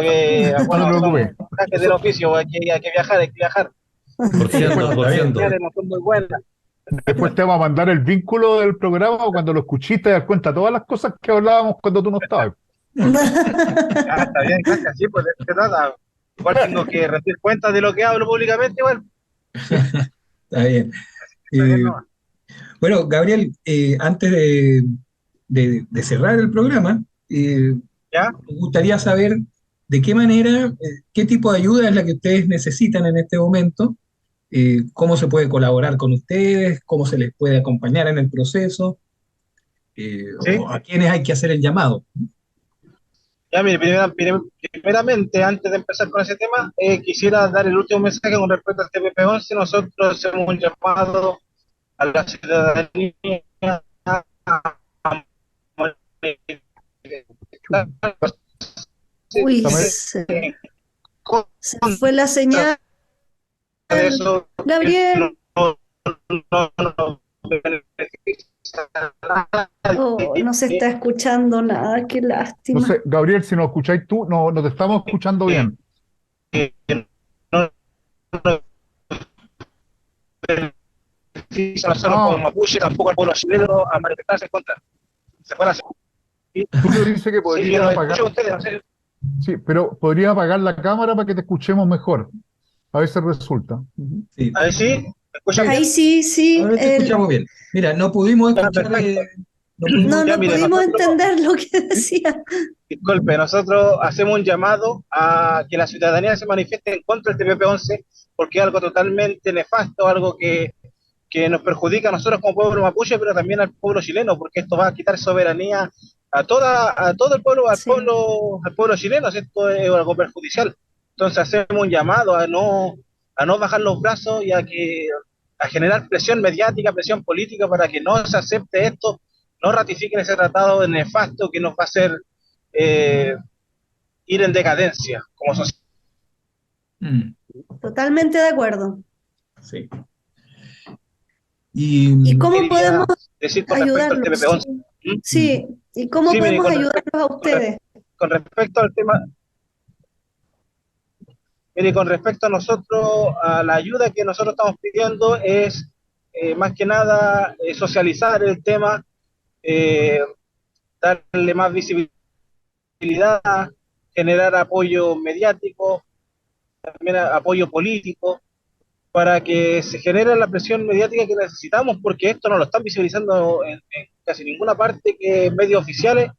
que No te bueno, son preocupes. gajes del oficio, hay que viajar, hay que viajar. Porfiando, Está bien. porfiando. Señales no son muy buenas. Después te vamos a mandar el vínculo del programa o cuando lo escuchiste te das cuenta de todas las cosas que hablábamos cuando tú no estabas. Ah, está bien, gracias, sí, pues de eso se trata. Igual tengo que rendir cuentas de lo que hablo públicamente, igual. Está bien. Está bien, Eh, ¿no? bueno, Gabriel, antes de cerrar el programa, ¿Ya? me gustaría saber de qué manera, qué tipo de ayuda es la que ustedes necesitan en este momento, cómo se puede colaborar con ustedes, cómo se les puede acompañar en el proceso, Sí. o a quiénes hay que hacer el llamado. Ya, mire, primeramente, antes de empezar con ese tema, quisiera dar el último mensaje con respecto al TPP-11. Nosotros hacemos un llamado a la ciudadanía a Uy, Dame- se fue la señal, de eso que Gabriel. no beneficia a Oh, no se nadie, está escuchando nada, qué No lástima. sé, Gabriel, si nos escucháis tú, no te estamos escuchando bien. que no beneficia a nosotros como Ah, mapuche, tampoco al pueblo chileno a manifestarse en contra. Se fue la sí, Tulio dice que yo podría no apagar, escucho a ustedes, no sé. sí, pero podría apagar la cámara para que te escuchemos mejor. A veces resulta. Ujú. Sí. A ver si me escuchan Mira, Ahí bien. sí, sí, ahora te escuchamos bien. Mira, no pudimos Ya, escuchar, perfecto. no pudimos. no, Ya, no mire, pudimos nosotros, entender lo que decía. disculpe, nosotros hacemos un llamado a que la ciudadanía se manifieste en contra del TPP-11 porque es algo totalmente nefasto, algo que nos perjudica a nosotros como pueblo mapuche, pero también al pueblo chileno, porque esto va a quitar soberanía a todo el pueblo, Sí. al pueblo chileno, esto es algo perjudicial. Entonces hacemos un llamado a no bajar los brazos y a generar presión mediática, presión política para que no se acepte esto, no ratifiquen ese tratado nefasto que nos va a hacer eh, ir en decadencia como sociedad. Mm, Totalmente de acuerdo. sí. Y ¿Y cómo Quería podemos decir con respecto al ayudarlos? Sí, TPP-11. ¿Mm? sí. ¿Y cómo Sí, mire, podemos ayudarlos a con re- ustedes? con respecto al tema, mire, con respecto a nosotros, a la ayuda que nosotros estamos pidiendo es más que nada socializar el tema, eh, darle más visibilidad, generar apoyo mediático, también apoyo político, para que se genere la presión mediática que necesitamos, porque esto no lo están visibilizando en casi ninguna parte que medios oficiales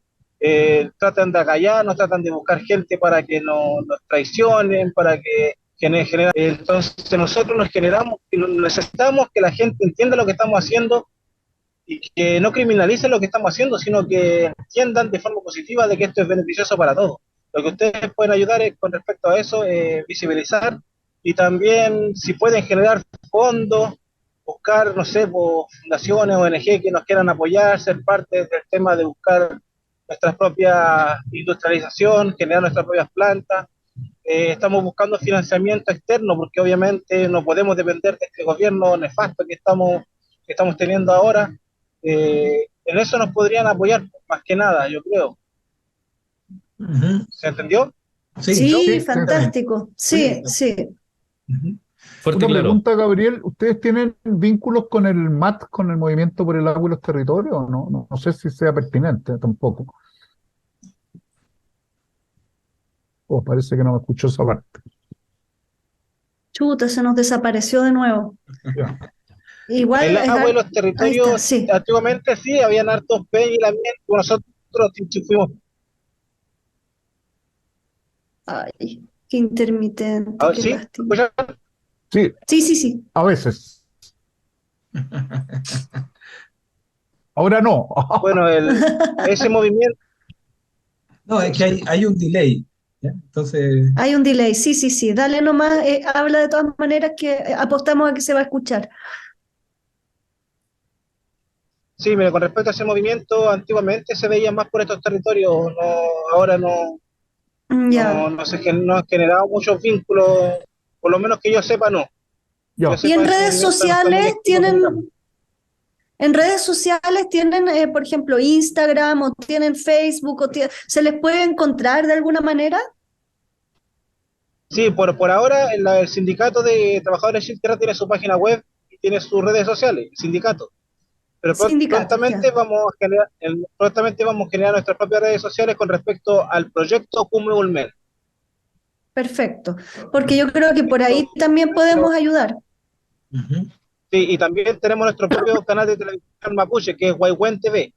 tratan de acallar, nos tratan de buscar gente para que nos traicionen, para que entonces nosotros necesitamos que la gente entienda lo que estamos haciendo y que no criminalicen lo que estamos haciendo, sino que entiendan de forma positiva de que esto es beneficioso para todos. Lo que ustedes pueden ayudar es, con respecto a eso, visibilizar y también si pueden generar fondos, buscar, no sé, fundaciones, ONG que nos quieran apoyar, ser parte del tema de buscar nuestra propia industrialización, generar nuestras propias plantas. Estamos buscando financiamiento externo porque obviamente no podemos depender de este gobierno nefasto que estamos teniendo ahora. En eso nos podrían apoyar más que nada, yo creo. ujú, ¿Se entendió? sí, Sí, Sí, sí, sí. perfectamente. fantástico. Oye, Sí, sí. ujú. Fuerte Una y claro. pregunta, Gabriel. ¿Ustedes tienen vínculos con el MAT, con el Movimiento por el Agua y los Territorios? ¿O no? No sé si sea pertinente tampoco. O parece que no me escuchó esa parte. Chuta, se nos desapareció de nuevo. Ya. Igual El es... agua y los Ahí está, territorios, sí. antiguamente sí, habían hartos peñas, nosotros fuimos. Ay, Qué intermitente, Ah, qué ¿sí? lástima. ¿Escuchan? Sí, Sí, sí, sí. a veces. Ahora no. Bueno, ese movimiento, No, es que hay un delay, ¿ya? Entonces, Hay un delay, sí, sí, sí. Dale nomás, habla de todas maneras que apostamos a que se va a escuchar. sí, mira, con respecto a ese movimiento, antiguamente se veía más por estos territorios, no, ahora Ya. no han generado muchos vínculos, por lo menos que yo sepa, no. Que yo Ya. ¿Y sepa, ese movimiento no está muy activo en Nicaragua. en redes sociales tienen, por ejemplo, Instagram o tienen Facebook se les puede encontrar de alguna manera? Sí, por ahora el sindicato de trabajadores de Internet tiene su página web y tiene sus redes sociales, el sindicato. Pero Sindicatos, ya. prontamente vamos a generar nuestras propias redes sociales con respecto al proyecto Cume Ulmen. Perfecto. Porque yo creo que por ahí Esto- también podemos ayudar. ujú. Sí, y también tenemos nuestro propio canal de televisión mapuche, que es Guaywen TV.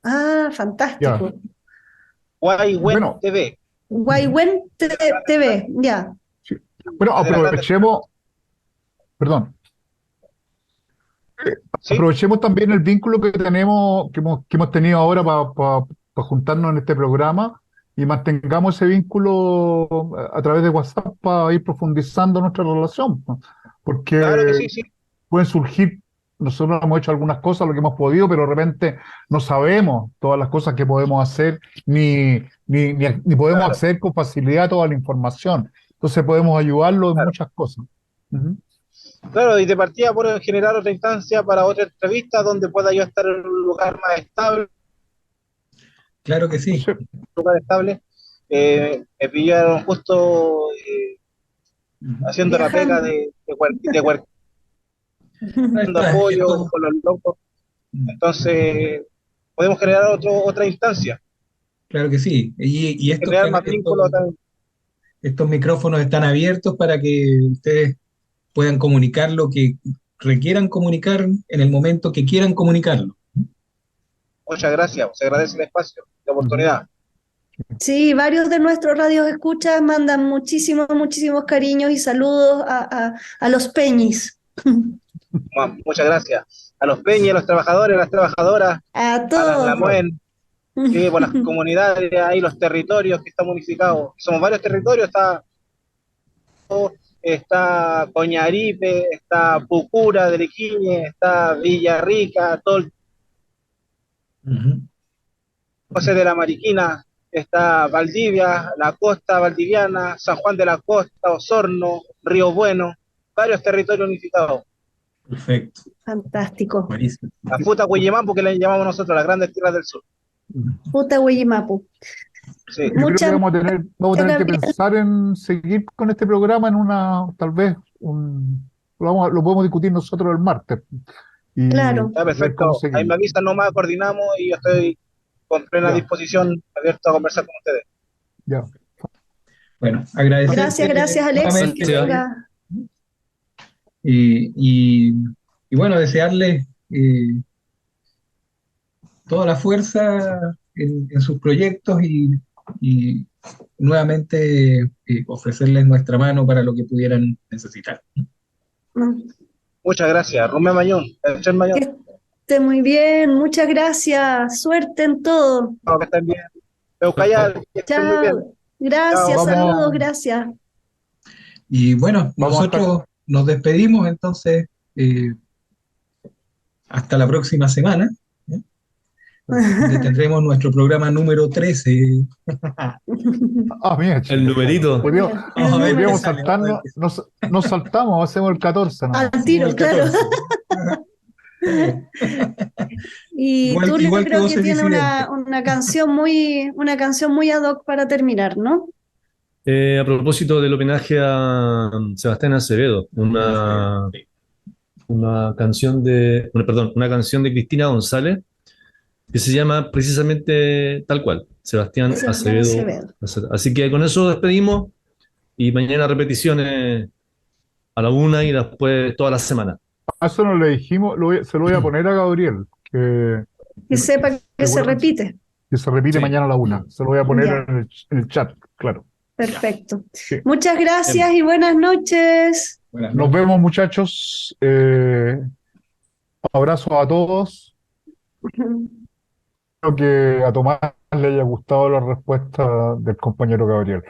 Ah, Ya. fantástico. Guaywen Bueno, TV. Guaywen TV, ya. sí. Bueno, De las grandes, perdón, ¿sí? aprovechemos también el vínculo que tenemos, que hemos tenido ahora para juntarnos en este programa y mantengamos ese vínculo a través de WhatsApp para ir profundizando nuestra relación, ¿no? Claro que Porque sí, sí. pueden surgir, nosotros hemos hecho algunas cosas, lo que hemos podido, pero de repente no sabemos todas las cosas que podemos hacer, ni podemos Claro, acceder con facilidad a toda la información. Entonces podemos ayudarlo en claro. muchas cosas. Ujú. Claro, y de partida por generar otra instancia para otra entrevista donde pueda yo estar en un lugar más estable, Claro que sí. Sí, estable. Me pillaron justo Ujú. haciendo la pega Viajando. de No, huertando apoyo esto, con los locos. Entonces, podemos generar otra instancia, claro que sí. Y estos generar más canales, vínculos también. estos micrófonos están abiertos para que ustedes puedan comunicar lo que requieran comunicar en el momento que quieran comunicarlo. Muchas gracias, se agradece el espacio, la ujú. oportunidad. Sí, varios de nuestros radios escuchas mandan muchísimos, muchísimos cariños y saludos a los Peñis. Muchas gracias. A los peñas, a los trabajadores, a las trabajadoras, A a las todos. Claro. Lamuen, sí, por las comunidades, ahí los territorios que están unificados. Somos varios territorios, está Coñaripe, está Pucura de Lequiñe, está Villarrica, todo el Ujú. José de la Mariquina, está Valdivia, la costa valdiviana, San Juan de la Costa, Osorno, Río Bueno, varios territorios unificados. Perfecto. Fantástico. Buenísimo. La Futa Huillimán, que le llamamos nosotros, las grandes tierras del sur. Puta Huiyimapu. Sí, Yo creo que Muchas vamos a gracias, tener que Gabriel. pensar en seguir con este programa en tal vez, lo podemos discutir nosotros el martes y Claro. está ver cómo perfecto. Ahí me seguimos. avisan nomás, coordinamos y yo estoy con plena Ya, disposición, abierto a conversar con ustedes. ya. Bueno, agradecerte Gracias, gracias, Alexis. Que nuevamente, Gracias. Gabriel, tenga. y bueno, desearles toda la fuerza en sus proyectos y nuevamente ofrecerles nuestra mano para lo que pudieran necesitar. Muchas gracias. Rumé Mañón, Chen Mañón, Que esté muy bien. Muchas gracias. Suerte en todo. que estén bien. Eucayal, que estén muy bien. Chao. Gracias, Chao. saludos, Vamos, gracias. Y bueno, vamos a estar, nosotros nos despedimos entonces hasta la próxima semana, ¿eh? Donde tendremos nuestro programa número 13. mira, El numerito. podríamos, Vamos El a ver qué número. podríamos sale, vamos a ver saltarnos, qué sale. nos saltamos, hacemos el 14 Al nomás. Hacemos tiro, el claro. 14. Y Igual, Tulio igual que creo que Voces tiene Disidentes. una canción muy ad hoc para terminar, ¿no? A propósito del homenaje a Sebastián Acevedo, Sí. una canción de Cristina González que se llama precisamente tal cual, Sebastián Sebastián Acevedo. Acevedo. Así que con eso despedimos y mañana repeticiones a la 1 y después toda la semana. A eso no le dijimos, se lo voy a poner a Gabriel, Que sepa que se seguramente repite. que se repite Sí. mañana a la 1. Se lo voy a poner Ya, en el chat, claro. Perfecto. Sí. Muchas gracias y buenas noches. Buenas Nos noches. vemos, muchachos. Abrazos a todos. Espero que a Tomás le haya gustado la respuesta del compañero Gabriel.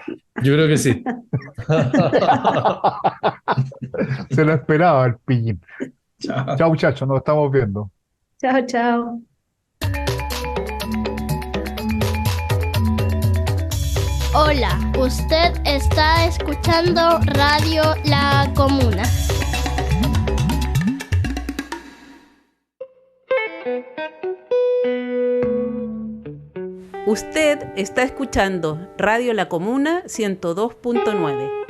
Yo creo que sí. Se lo esperaba el pillín. Chao. Chao, muchachos, nos estamos viendo. Chao, chao. Hola, usted está escuchando Radio La Comuna. Usted está escuchando Radio La Comuna 102.9.